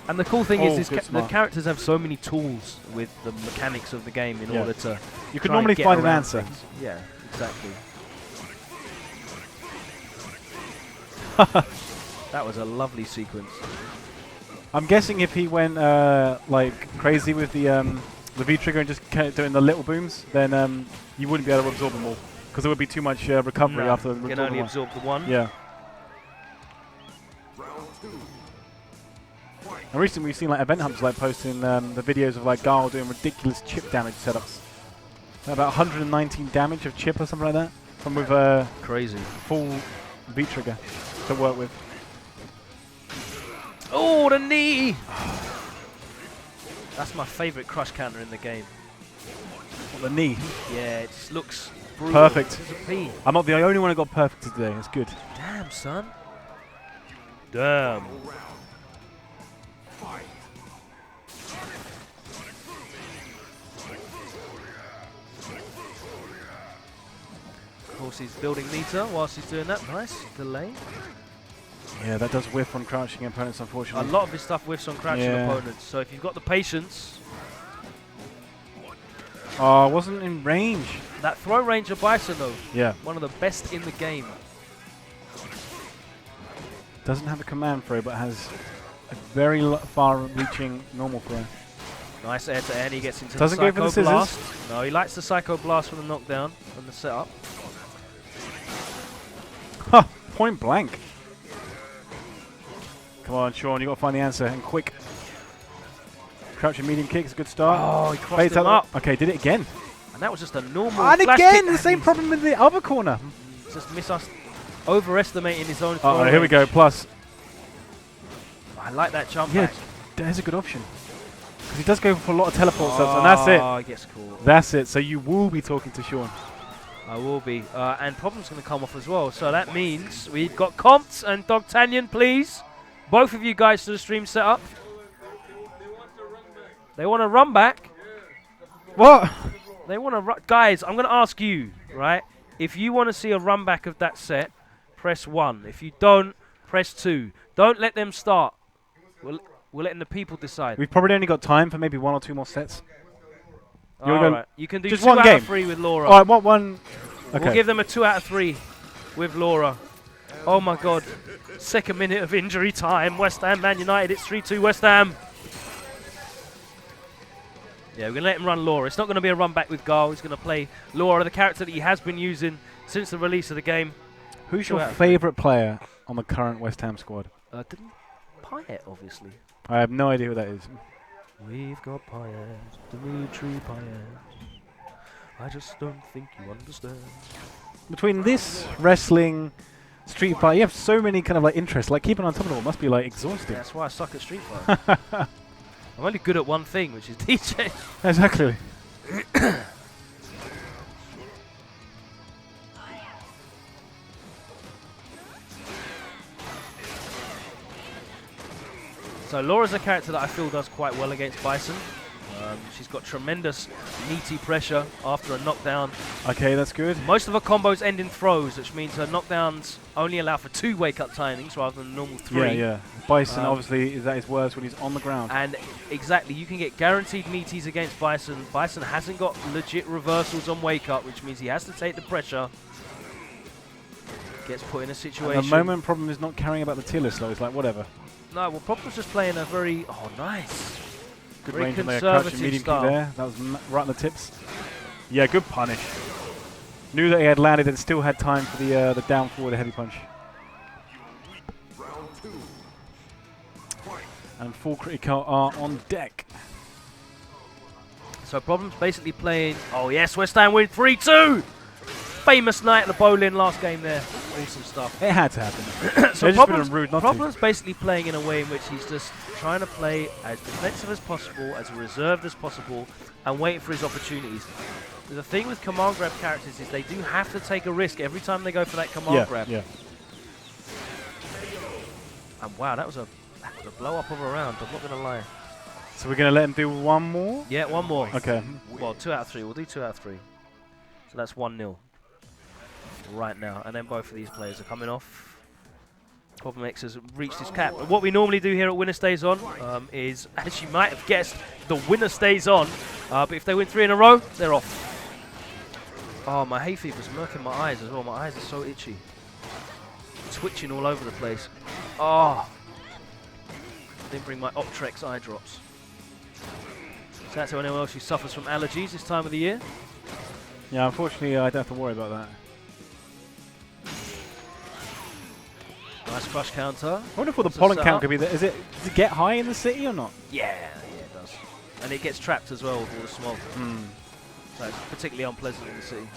And the cool thing is the characters have so many tools with the mechanics of the game in order to. You could normally find an answer. Things. Yeah, exactly. That was a lovely sequence. I'm guessing if he went like crazy with the V trigger and just kept doing the little booms, then you wouldn't be able to absorb them all because there would be too much recovery after the. You can only absorb the one. Yeah. And recently we've seen like event hubs like posting the videos of like Garl doing ridiculous chip damage setups. About 119 damage of chip or something like that from with crazy full V trigger to work with. Oh, the knee! That's my favourite crush counter in the game. What, the knee? Yeah, it just looks brutal. Perfect. I'm not the only one who got perfect today. That's good. Damn, son. Damn. Of course, he's building meter whilst he's doing that. Nice delay. Yeah, that does whiff on crouching opponents, unfortunately. A lot of his stuff whiffs on crouching opponents. So if you've got the patience. Oh, wasn't in range. That throw range of Bison, though. Yeah. One of the best in the game. Doesn't have a command throw, but has a very far-reaching normal throw. Nice air to air, and he gets into Doesn't the go for Psycho the Blast. No, he likes the Psycho Blast from the knockdown and the setup. Huh, point blank. Come on, Sean, you got to find the answer, and quick. Crouching medium kick is a good start. Oh, he crossed him up. Okay, did it again. And that was just a normal And flash again, kick. the same problem in the other corner. Just overestimating his own Oh, here we go, plus. I like that jump Yeah, back. that is a good option. Because he does go for a lot of teleport stuff, and that's it. Oh, he gets caught. That's it, so you will be talking to Sean. I will be. And Problem's going to come off as well. So that means we've got Comfz and Dawgtanian, please. Both of you guys to the stream setup. They want to run back. What? They want to guys, I'm going to ask you, right? If you want to see a run back of that set, press 1. If you don't, press 2. Don't let them start. We're letting the people decide. We've probably only got time for maybe 1 or 2 more sets. All right. You can do just 2 one out game. of 3 with Laura. All right, what one? Okay. We'll give them a 2 out of 3 with Laura. Oh my God. Second minute of injury time. West Ham, Man United. It's 3-2 West Ham. Yeah, we're going to let him run Laura. It's not going to be a run back with Garl. He's going to play Laura, the character that he has been using since the release of the game. Who's your favourite player on the current West Ham squad? Payet, obviously. I have no idea who that is. We've got Payet, Dimitri Payet. I just don't think you understand. Between this, wrestling, Street Fighter, you have so many kind of like interests. Like keeping on top of it all must be like exhausting. Yeah, that's why I suck at Street Fighter. I'm only good at one thing, which is DJ. Exactly. So Laura's a character that I feel does quite well against Bison. She's got tremendous meaty pressure after a knockdown. Okay, that's good. Most of her combos end in throws, which means her knockdowns only allow for 2 wake-up timings rather than normal 3. Yeah, yeah. Bison obviously is at his worst when he's on the ground. And exactly, you can get guaranteed meaties against Bison. Bison hasn't got legit reversals on wake-up, which means he has to take the pressure. Gets put in a situation. And the moment problem is not caring about the tier list, though. It's like, whatever. No, well, Problem's just playing a very... Oh, nice. Good very range on there, conservative crouching medium style. kick there. That was right on the tips. Yeah, good punish. Knew that he had landed and still had time for the down forward heavy punch. And full critical are on deck. So Problem's basically playing... Oh, yes, West Ham win 3-2! Famous night at the bowling last game there. Awesome stuff. It had to happen. So Problem's basically playing in a way in which he's just trying to play as defensive as possible, as reserved as possible, and waiting for his opportunities. The thing with command grab characters is they do have to take a risk every time they go for that command grab. Yeah. And wow, that was a blow up of a round, I'm not going to lie. So we're going to let him do one more? Yeah, one more. Okay. Well, 2 out of 3. We'll do 2 out of 3. So that's 1-0 right now. And then both of these players are coming off. Problem X has reached his cap. What we normally do here at Winner Stays On is, as you might have guessed, the winner stays on. But if they win 3 in a row, they're off. Oh, my hay fever's murking my eyes as well. My eyes are so itchy. Twitching all over the place. Oh. Didn't bring my Optrex eye drops. So that's anyone else who suffers from allergies this time of the year. Yeah, unfortunately, I don't have to worry about that. Nice crush counter. I wonder if the pollen count could be there. Does it get high in the city or not? Yeah, it does. And it gets trapped as well with all the smoke. So it's particularly unpleasant in the city.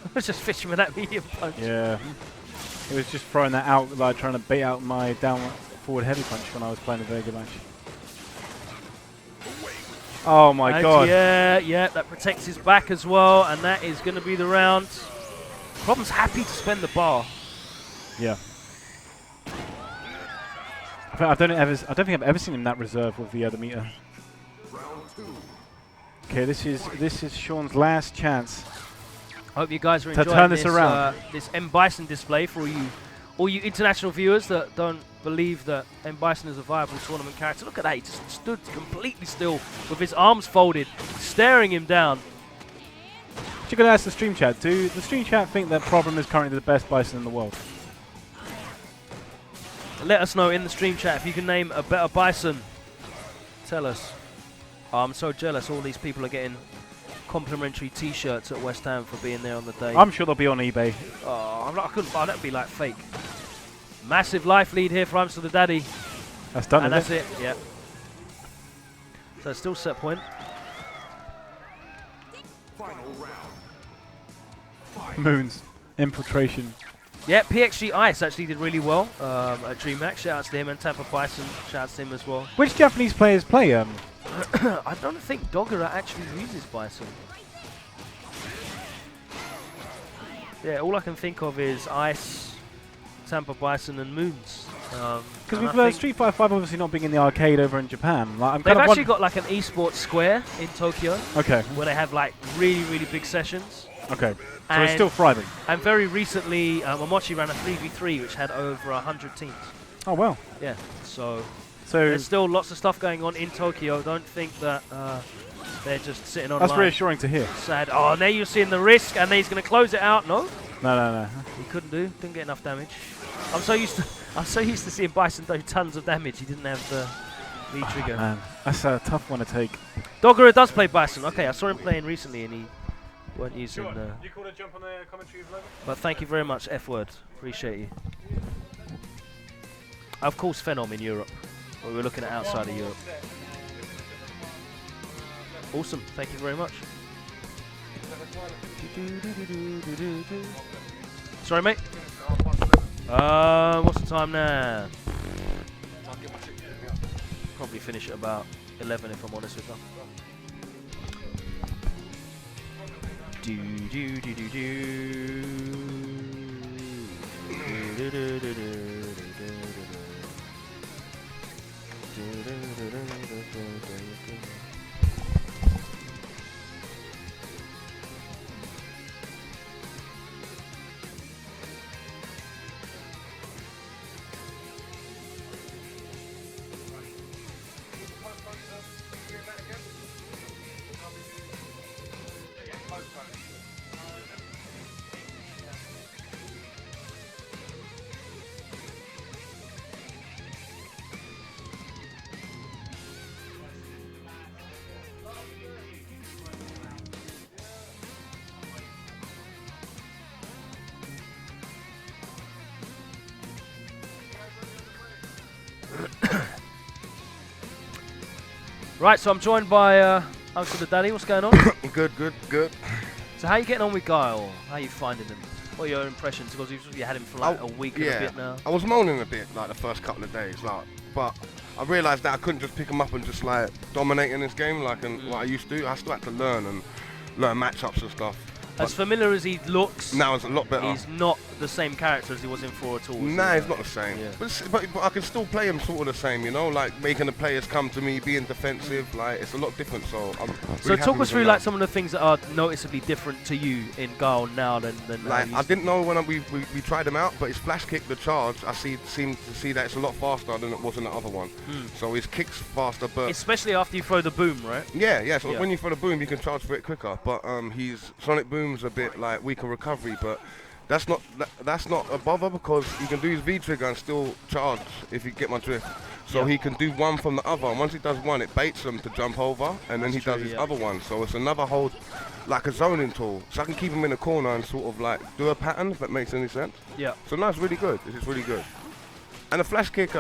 I was just fishing with that medium punch. Yeah. It was just throwing that out, like trying to bait out my down forward heavy punch when I was playing the Vega match. Oh my god. Yeah, that protects his back as well, and that is going to be the round. Problem's happy to spend the bar. Yeah. I don't think I've ever seen him that reserved with the other meter. Okay, this is Sean's last chance. I hope you guys are enjoying this M Bison display for all you international viewers that don't believe that M Bison is a viable tournament character. Look at that, he just stood completely still with his arms folded, staring him down. You're going to ask the stream chat, do the stream chat think that Problem is currently the best Bison in the world? Let us know in the stream chat if you can name a better Bison. Tell us. Oh, I'm so jealous all these people are getting complimentary t-shirts at West Ham for being there on the day. I'm sure they'll be on eBay. Oh, I couldn't buy that. Would be like fake. Massive life lead here for ImStillDaDaddy. That's done, and that's it. Yeah. So it's still set point. Moons. Infiltration. Yeah, PXG Ice actually did really well at DreamHack. Shout out to him, and Tampa Bison. Shout out to him as well. Which Japanese players play? I don't think Dogura actually uses Bison. Yeah, all I can think of is Ice, Tampa Bison, and Moons. Because with Street Fighter 5 obviously not being in the arcade over in Japan. Like, they've actually got like an esports square in Tokyo. Okay. Where they have like really, really big sessions. Okay. So it's still thriving. And very recently, Momochi ran a 3v3 which had over 100 teams. Oh, well. Yeah, so there's still lots of stuff going on in Tokyo. Don't think that they're just sitting on. That's reassuring to hear. Sad. Oh, now you're seeing the risk, and then he's going to close it out. No. No. He didn't get enough damage. I'm so used to seeing Bison do tons of damage. He didn't have the V trigger. Man, that's a tough one to take. Dogura does play Bison. Okay, I saw him playing recently, and he weren't using the. You call a jump on the commentary of level? But thank you very much, F word. Appreciate you. Of course, Phenom in Europe. We were looking at outside of Europe. Awesome. Thank you very much. Sorry, mate. What's the time now? Probably finish at about 11 if I'm honest with you. Right, so I'm joined by ImStillDaDaddy. What's going on? Good. So how are you getting on with Guile? How are you finding him? What are your impressions? Because you had him for like a week and a bit now. I was moaning a bit like the first couple of days, but I realised that I couldn't just pick him up and just like dominate in this game like I used to. I still had to learn matchups and stuff. As familiar as he looks, now it's a lot better. he's not the same character as he was in 4 at all. Nah, it's not the same. Yeah. But I can still play him sort of the same, you know, like making the players come to me, being defensive. Like it's a lot different. So I'm So really talk us through happy like some of the things that are noticeably different to you in Guile now than like I didn't know when we tried him out, but his flash kick, the charge, I seem to see that it's a lot faster than it was in the other one. So his kicks faster, but especially after you throw the boom, right? yeah. So when you throw the boom, you can charge for it quicker. But his Sonic Boom's a bit like weaker recovery, but that's not a bother because you can do his V trigger and still charge if you get my drift. So he can do one from the other, and once he does one, it baits him to jump over, and then he does his other one. So it's another hold, like a zoning tool. So I can keep him in the corner and sort of like do a pattern, if that makes any sense. Yeah. So now it's really good. It's really good. And the flash kick,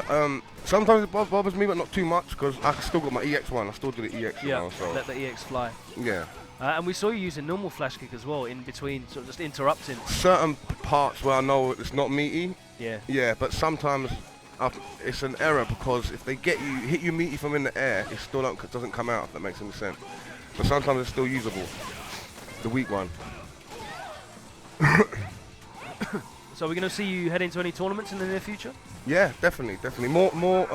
sometimes it bothers me, but not too much, because I still got my EX one. I still do the EX now. So let the EX fly. Yeah. And we saw you using normal flash kick as well in between, sort of just interrupting. Certain parts where I know it's not meaty. Yeah. Yeah, but sometimes it's an error because if they hit you meaty from in the air, it still doesn't come out, if that makes any sense. But sometimes it's still usable. The weak one. So we're going to see you head into any tournaments in the near future? Yeah, definitely. More. We're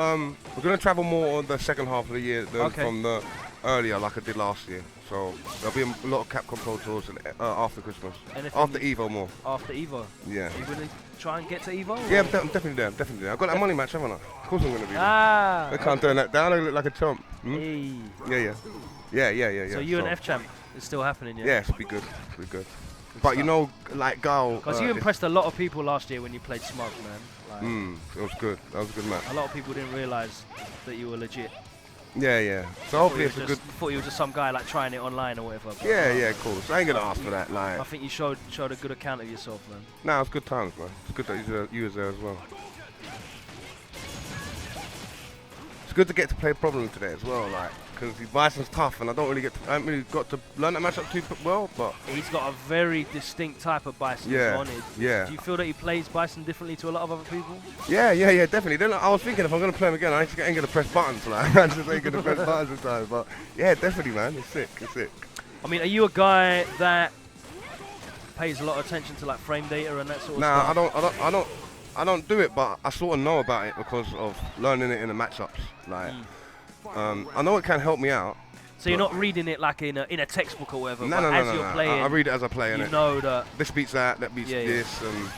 going to travel more on the second half of the year than from the earlier, like I did last year. So there'll be a lot of Capcom Pro Tours after Christmas. After Evo more. After Evo? Yeah. Are you going to try and get to Evo? Yeah, I'm definitely there. I've got that money match, haven't I? Of course I'm going to be there. I can't turn that down. I look like a chump. Hey. Yeah. So you and F-Champ is still happening, yeah? Yeah, it'll be good. But you know, like Guile... Because you impressed a lot of people last year when you played Smug, man. It was good. That was a good match. A lot of people didn't realise that you were legit. Yeah. So hopefully it's a good... Thought you were just some guy like trying it online or whatever. Yeah, cool. So I ain't gonna ask for that. Like, I think you showed a good account of yourself, man. Nah, it's good times, man. It's good that you was there as well. It's good to get to play Problem today as well, like, because Bison's tough, and I haven't really got to learn that matchup too well, but... He's got a very distinct type of Bison. Yeah. Do you feel that he plays Bison differently to a lot of other people? Yeah, definitely. Then I was thinking if I'm going to play him again, I ain't going to press buttons, like, I just ain't going to press buttons this time, but yeah, definitely, man. It's sick. I mean, are you a guy that pays a lot of attention to like frame data and that sort of stuff? Nah, I don't do it, but I sort of know about it because of learning it in the matchups. Like, I know it can help me out. So you're not reading it like in a textbook or whatever. No. As you're playing, I read it as I play. You know that this beats that beats this, and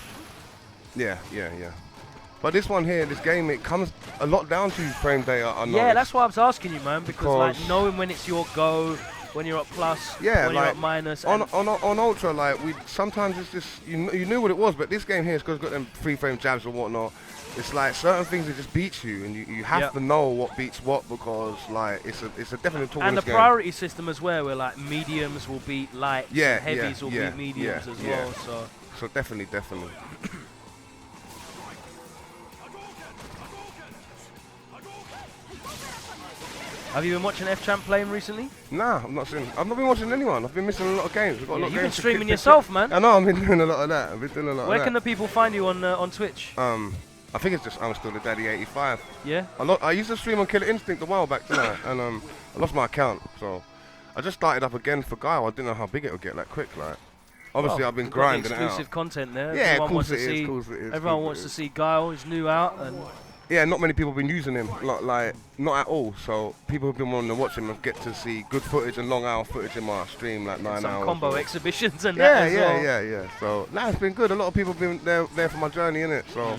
yeah. But this one here, this game, it comes a lot down to frame data. Yeah, that's why I was asking you, man, because like knowing when it's your go. When you're at plus, when you're at minus. On Ultra, like sometimes it's just you knew what it was, but this game here, because it's got them free frame jabs and whatnot. It's like certain things that just beat you, and you have to know what beats what because like it's a definite tool. And in this the game. priority system as well, where like mediums will beat lights, and heavies will beat mediums as well. So definitely. Have you been watching F-Champ playing recently? Nah, I've not been watching anyone. I've been missing a lot of games. I've got a lot of you've games been streaming yourself, man. I know, I've been doing a lot of that. Where can the people find you on Twitch? Um, I think it's just ImStillDaDaddy 85. Yeah? I used to stream on Killer Instinct a while back tonight, and I lost my account, so I just started up again for Guile. I didn't know how big it would get that quick, like. Obviously, I've been grinding it out. Exclusive content there. Yeah, of course it is. Everyone wants to see Guile. He's new out, and yeah, not many people have been using him, like not at all. So people who've been wanting to watch him get to see good footage and long hour footage in my stream, like 9 hours. Some combo exhibitions and that as well. Yeah. So it's been good. A lot of people have been there for my journey, innit? So.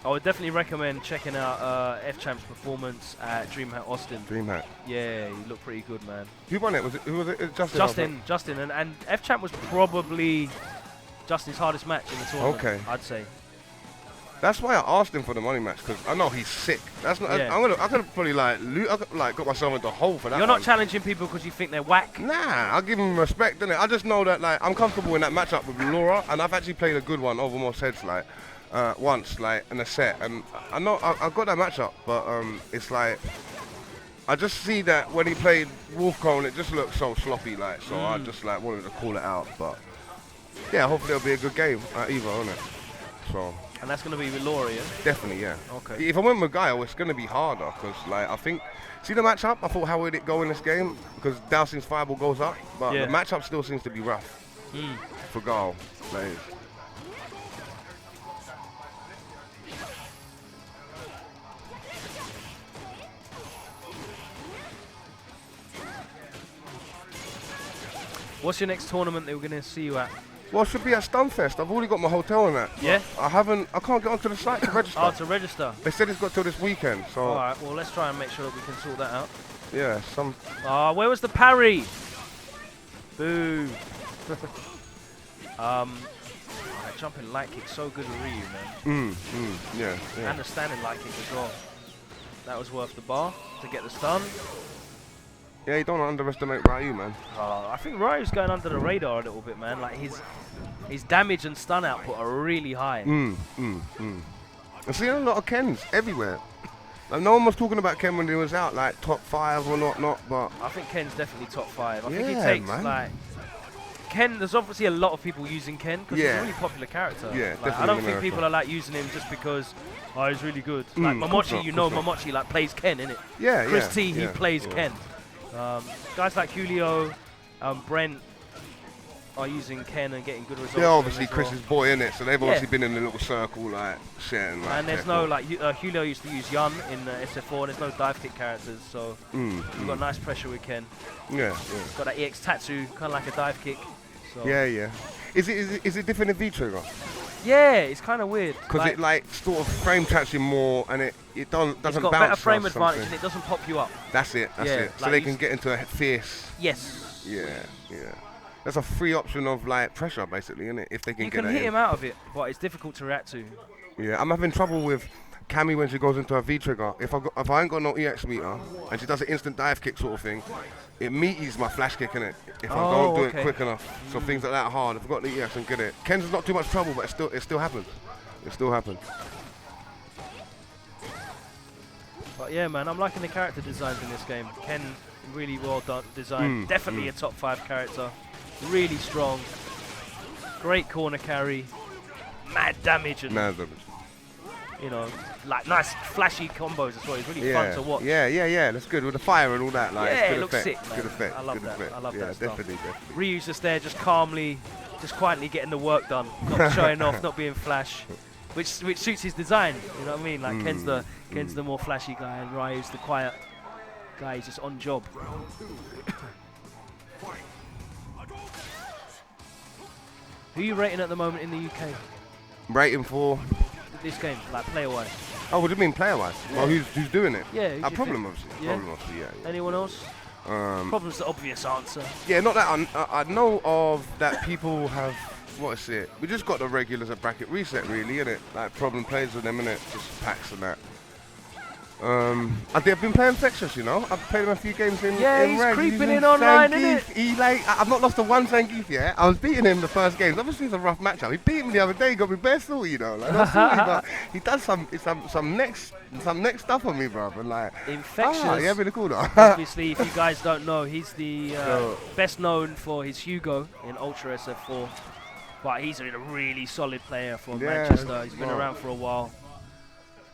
I would definitely recommend checking out F-Champ's performance at DreamHack Austin. DreamHack. Yeah, he looked pretty good, man. Who won it? Who was it? Justin, and F-Champ was probably Justin's hardest match in the tournament. Okay. I'd say. That's why I asked him for the money match, because I know he's sick. That's not. Yeah. I could have probably got myself into a hole for that. You're not challenging people because you think they're whack. Nah, I'll give him respect, innit? I just know that like I'm comfortable in that matchup with Laura, and I've actually played a good one over most heads, like. Once, like in a set, and I know I got that matchup, but it's like I just see that when he played Wolfcone, it just looked so sloppy, like. So I just like wanted to call it out, but yeah, hopefully it'll be a good game at Evo, innit? So And that's going to be with Laura, yeah? Definitely, yeah. Okay. If I went with Guile, it's going to be harder because, like, I think, see the matchup? I thought how would it go in this game because Dowsing's fireball goes up, but the matchup still seems to be rough for Guile. Like, What's your next tournament that we're going to see you at? well, it should be at Stunfest. I've already got my hotel on that. Yeah? I can't get onto the site to register. Oh, to register. They said it's got till this weekend, so. Alright, well, let's try and make sure that we can sort that out. Yeah, Where was the parry? Boo. That jumping light kick so good with Ryu, man. Yeah. And the standing light kick as well. That was worth the bar to get the stun. Yeah, you don't underestimate Ryu, man. I think Ryu's going under the radar a little bit, man. Like his damage and stun output are really high. I've seen a lot of Kens everywhere. Like, no one was talking about Ken when he was out, like top 5 or not, but I think Ken's definitely top 5. I think he takes like Ken. There's obviously a lot of people using Ken because he's a really popular character. Yeah, like, definitely. I don't think people are like using him just because he's really good. Like Momochi, Momochi like plays Ken, innit? Yeah, Chris T, he plays Ken. Guys like Julio, Brent are using Ken and getting good results. Yeah, obviously Chris's boy, innit? So they've obviously been in a little circle, like sharing. Like, and there's no like Julio used to use Yun in SF4. And there's no dive kick characters, so you've got nice pressure with Ken. Yeah. Got that EX Tatsu, kind of like a dive kick. So. Yeah. Is it different in V-Trigger? Yeah, it's kind of weird. Because it like sort of frame traps you more, and it doesn't bounce. It's got better frame advantage, and it doesn't pop you up. That's it. So like they can get into a fierce. Yes. Yeah. That's a free option of like pressure, basically, isn't it? If they can you get can hit him out of it, but it's difficult to react to. Yeah, I'm having trouble with Cammy when she goes into a V-Trigger. If I ain't got no EX meter, and she does an instant dive kick sort of thing, it meaties my flash kick, innit? If I don't do it quick enough. So things like that are hard. If I've got the EX and get it. Ken's not too much trouble, but it still happens. It still happens. But yeah, man, I'm liking the character designs in this game. Ken, really well done, designed. Definitely a top 5 character. Really strong. Great corner carry. Mad damage and you know, like nice flashy combos as well. It's really fun to watch. Yeah. That's good with the fire and all that. Like, yeah, it's good it looks effect. sick, man. Good effect. I love good that. Effect. I love that stuff. Definitely. Ryu's just there, just calmly, just quietly getting the work done, not showing off, not being flash, which suits his design. You know what I mean? Like Ken's the more flashy guy, and Ryu's the quiet guy. He's just on job. Who are you rating at the moment in the UK? Rating for this game, like player-wise. Oh, what do you mean player-wise? Yeah. Well, who's doing it? Yeah. A problem, obviously. Yeah. Problem, obviously. Yeah. Anyone else? Problem's the obvious answer. Yeah, not that I know of that people have. What is it? We just got the regulars at bracket reset, really, innit? Like problem plays with them, innit? Just packs and that. I've been playing Vexus, you know. I've played him a few games in. Yeah, in he's rank. creeping in online, innit? He like I've not lost a one Zangief yet. I was beating him the first games. Obviously, it's a rough matchup. He beat me the other day. Got me bare salty, you know. Like, not salty, but he does some next stuff on me, bro. And like Infectious. Yeah, really cool though. Obviously, if you guys don't know, he's the best known for his Hugo in Ultra SF4. But he's a really solid player from Manchester. He's been around for a while.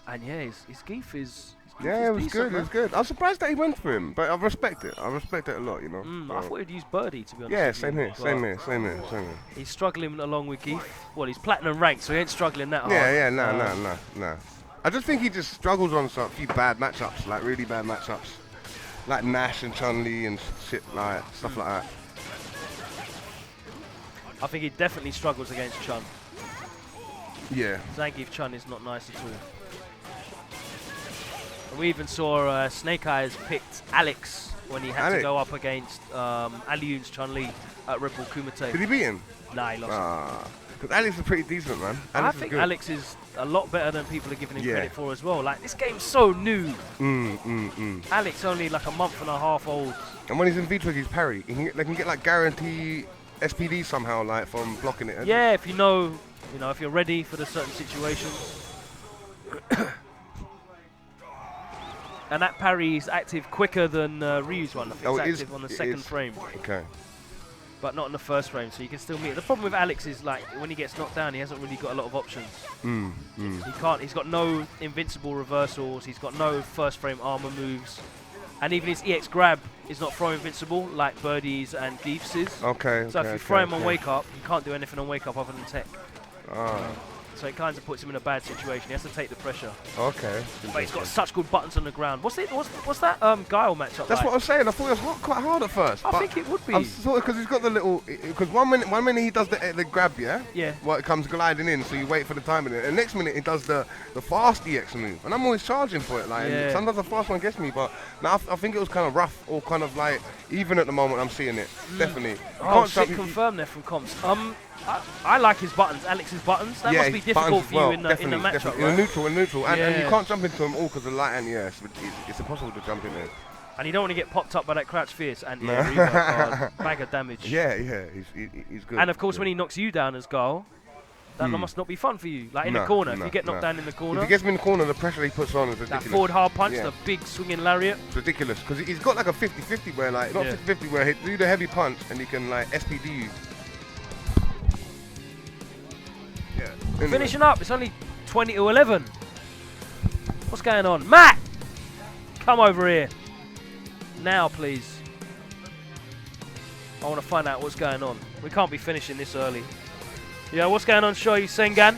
And yeah, his Geef is. Yeah, it was good. It was good. I was surprised that he went for him, but I respect it. I respect it a lot, you know. I thought he'd use Birdie, to be honest. Yeah, same here. Same here. He's struggling along with Geef. Well, he's platinum ranked, so he ain't struggling that hard. Yeah, no. I just think he just struggles on a few bad matchups, like really bad matchups, like Nash and Chun-Li and shit, like stuff like that. I think he definitely struggles against Chun. Yeah. Zangief Chun is not nice at all. We even saw Snake Eyes picked Alex when he had to go up against Alioun's Chun-Li at Red Bull Kumite. Did he beat him? Nah, he lost. Because Alex is pretty decent, man. I think Alex is a lot better than people are giving him credit for as well. Like, this game's so new. Alex only like a month and a half old. And when he's in V-Trigger, he's parry. They can get like guarantee SPD somehow, like from blocking it. Yeah, if you know, if you're ready for the certain situations. And that parry is active quicker than Ryu's one. I think it's active on the second frame. Okay. but not in the first frame, so you can still meet it. The problem with Alex is, like, when he gets knocked down, he hasn't really got a lot of options. He can't. He's got no invincible reversals. He's got no first frame armor moves, and even his EX grab is not throw invincible like Birdie's and Deef's. Okay. So if you throw him on wake up, you can't do anything on wake up other than tech. So it kind of puts him in a bad situation. He has to take the pressure. Okay. But he's got such good buttons on the ground. What's that Guile matchup That's like? what I'm saying. I thought it was quite hard at first. I think it would be. I'm sort of, because he's got the little. Because one minute he does the grab, yeah. Yeah. Well, it comes gliding in, so you wait for the timing. And next minute he does the fast EX move, and I'm always charging for it. Like sometimes the fast one gets me, but now I think it was kind of rough or kind of like even at the moment I'm seeing it. Definitely. Oh, shit, confirmed there from Comfz. I like his buttons, Alex's buttons. That must be difficult for you in the matchup, right? In neutral, and you can't jump into them all because of the light, and it's impossible to jump in there. And you don't want to get popped up by that crouch fierce anti-air card. Bag of damage. Yeah, he's good. And of course, when he knocks you down as Guile, that must not be fun for you. Like in the corner, if you get knocked down in the corner. If he gets me in the corner, the pressure he puts on is ridiculous. That forward hard punch, the big swinging lariat. It's ridiculous, because he's got like a 50-50 where, like, not 50-50 where he do the heavy punch and he can, like, SPD you. Anyway. Finishing up, it's only 20 to 11. What's going on? Matt! Come over here. Now, please. I want to find out what's going on. We can't be finishing this early. Yeah, what's going on, Shoyu Sengan?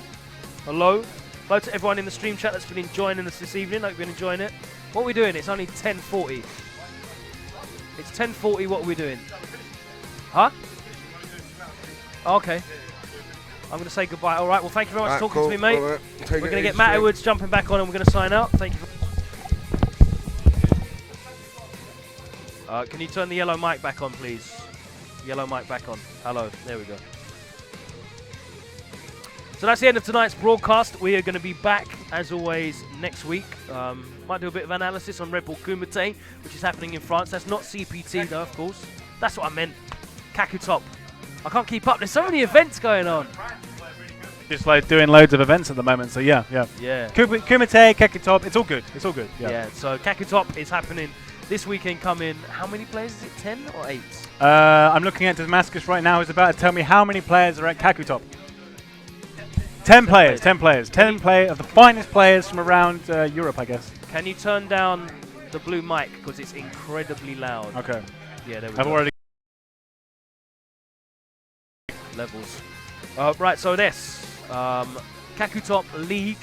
Hello. Hello to everyone in the stream chat that's been enjoying us this evening. Hope you've been enjoying it. What are we doing? It's only 10:40. It's 10:40. What are we doing? Huh? Okay. I'm going to say goodbye. All right, well, thank you very much for talking to me, mate. Right. We're going to get Matt Edwards jumping back on and we're going to sign out. Thank you. Can you turn the yellow mic back on, please? Yellow mic back on. Hello. There we go. So that's the end of tonight's broadcast. We are going to be back, as always, next week. Might do a bit of analysis on Red Bull Kumite, which is happening in France. That's not CPT, though, of course. That's what I meant. Kakutop. I can't keep up. There's so many events going on. Just like doing loads of events at the moment, so yeah. Kumite, Kakutop, it's all good. It's all good. Yeah, so Kakutop is happening this weekend. Coming, how many players is it? 10 or 8? I'm looking at Damascus right now. He's about to tell me how many players are at Kakutop. 10 players. 10 players. 10 of the finest players from around Europe, I guess. Can you turn down the blue mic because it's incredibly loud? Okay. Yeah, there we I've go. already levels. Right, so this Kakutop League,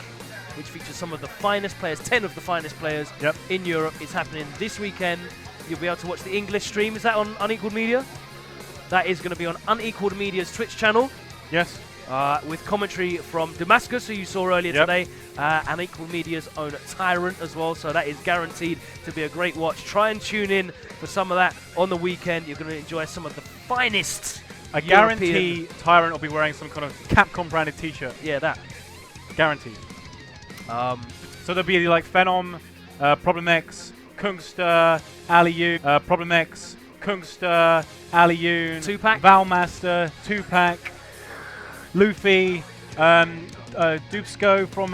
which features some of the finest players, 10 of the finest players in Europe. It's happening this weekend. You'll be able to watch the English stream. Is that on Unequaled Media? That is going to be on Unequaled Media's Twitch channel. Yes. With commentary from Damascus, who you saw earlier today, and Equal Media's own Tyrant as well. So that is guaranteed to be a great watch. Try and tune in for some of that on the weekend. You're going to enjoy some of the finest. I guarantee Tyrant will be wearing some kind of Capcom branded t-shirt. Yeah, that. Guaranteed. So there'll be like Phenom, Problem X, Kungster, Aliyoon, Problem X, Kungster, Aliyoon, 2Pac, Valmaster, 2Pac, Luffy, Dubsko from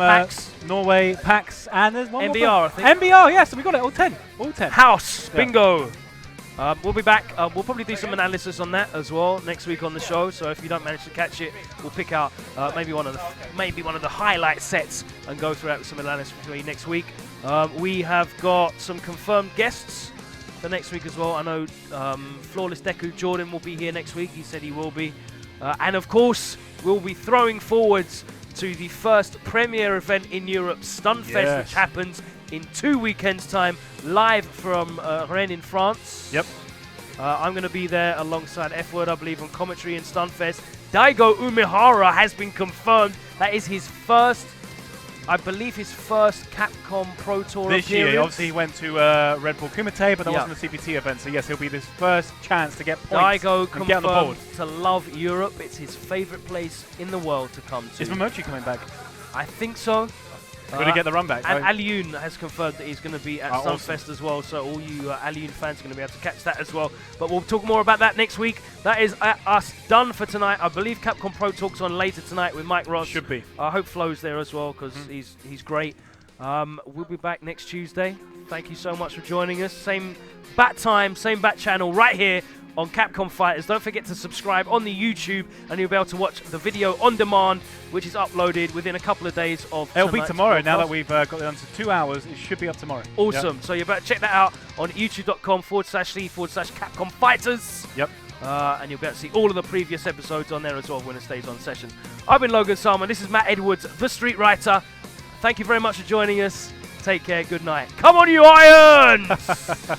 Norway, Pax, and there's one MBR, more. I think. MBR, yes, we got it, all 10. All 10. House, bingo. We'll be back. We'll probably do some analysis on that as well next week on the show. So if you don't manage to catch it, we'll pick out maybe one of the highlight sets and go through some analysis for you next week. We have got some confirmed guests for next week as well. I know Flawless Deku Jordan will be here next week. He said he will be. And of course, we'll be throwing forwards to the first premier event in Europe, Stunfest, which happens in 2 weekends' time, live from Rennes in France. Yep. I'm going to be there alongside F-Word, I believe, on commentary in Stunfest. Daigo Umehara has been confirmed. That is his first, I believe, his first Capcom Pro Tour this appearance. year. Obviously, he went to Red Bull Kumite, but that wasn't a CPT event. So yes, he'll be his first chance to get points Daigo and get on the board. to love Europe. It's his favourite place in the world to come to. Is Momochi coming back? I think so. Going to get the run back. And right? Aliyoon has confirmed that he's going to be at Stunfest as well, so all you Aliyoon fans are going to be able to catch that as well. But we'll talk more about that next week. That is us done for tonight. I believe Capcom Pro Talk's on later tonight with Mike Ross. Should be. I hope Flo's there as well because he's great. We'll be back next Tuesday. Thank you so much for joining us. Same bat time, same bat channel right here on Capcom Fighters. Don't forget to subscribe on the YouTube, and you'll be able to watch the video on demand, which is uploaded within a couple of days of It'll be tomorrow. broadcast. Now that we've got it under 2 hours, it should be up tomorrow. Awesome. Yep. So you better check that out on youtube.com/c/Capcom Fighters. Yep. And you'll be able to see all of the previous episodes on there as well, WinnerStaysOn Sessions. I've been Logan Salmon. This is Matt Edwards, the Street Writer. Thank you very much for joining us. Take care. Good night. Come on, you Irons!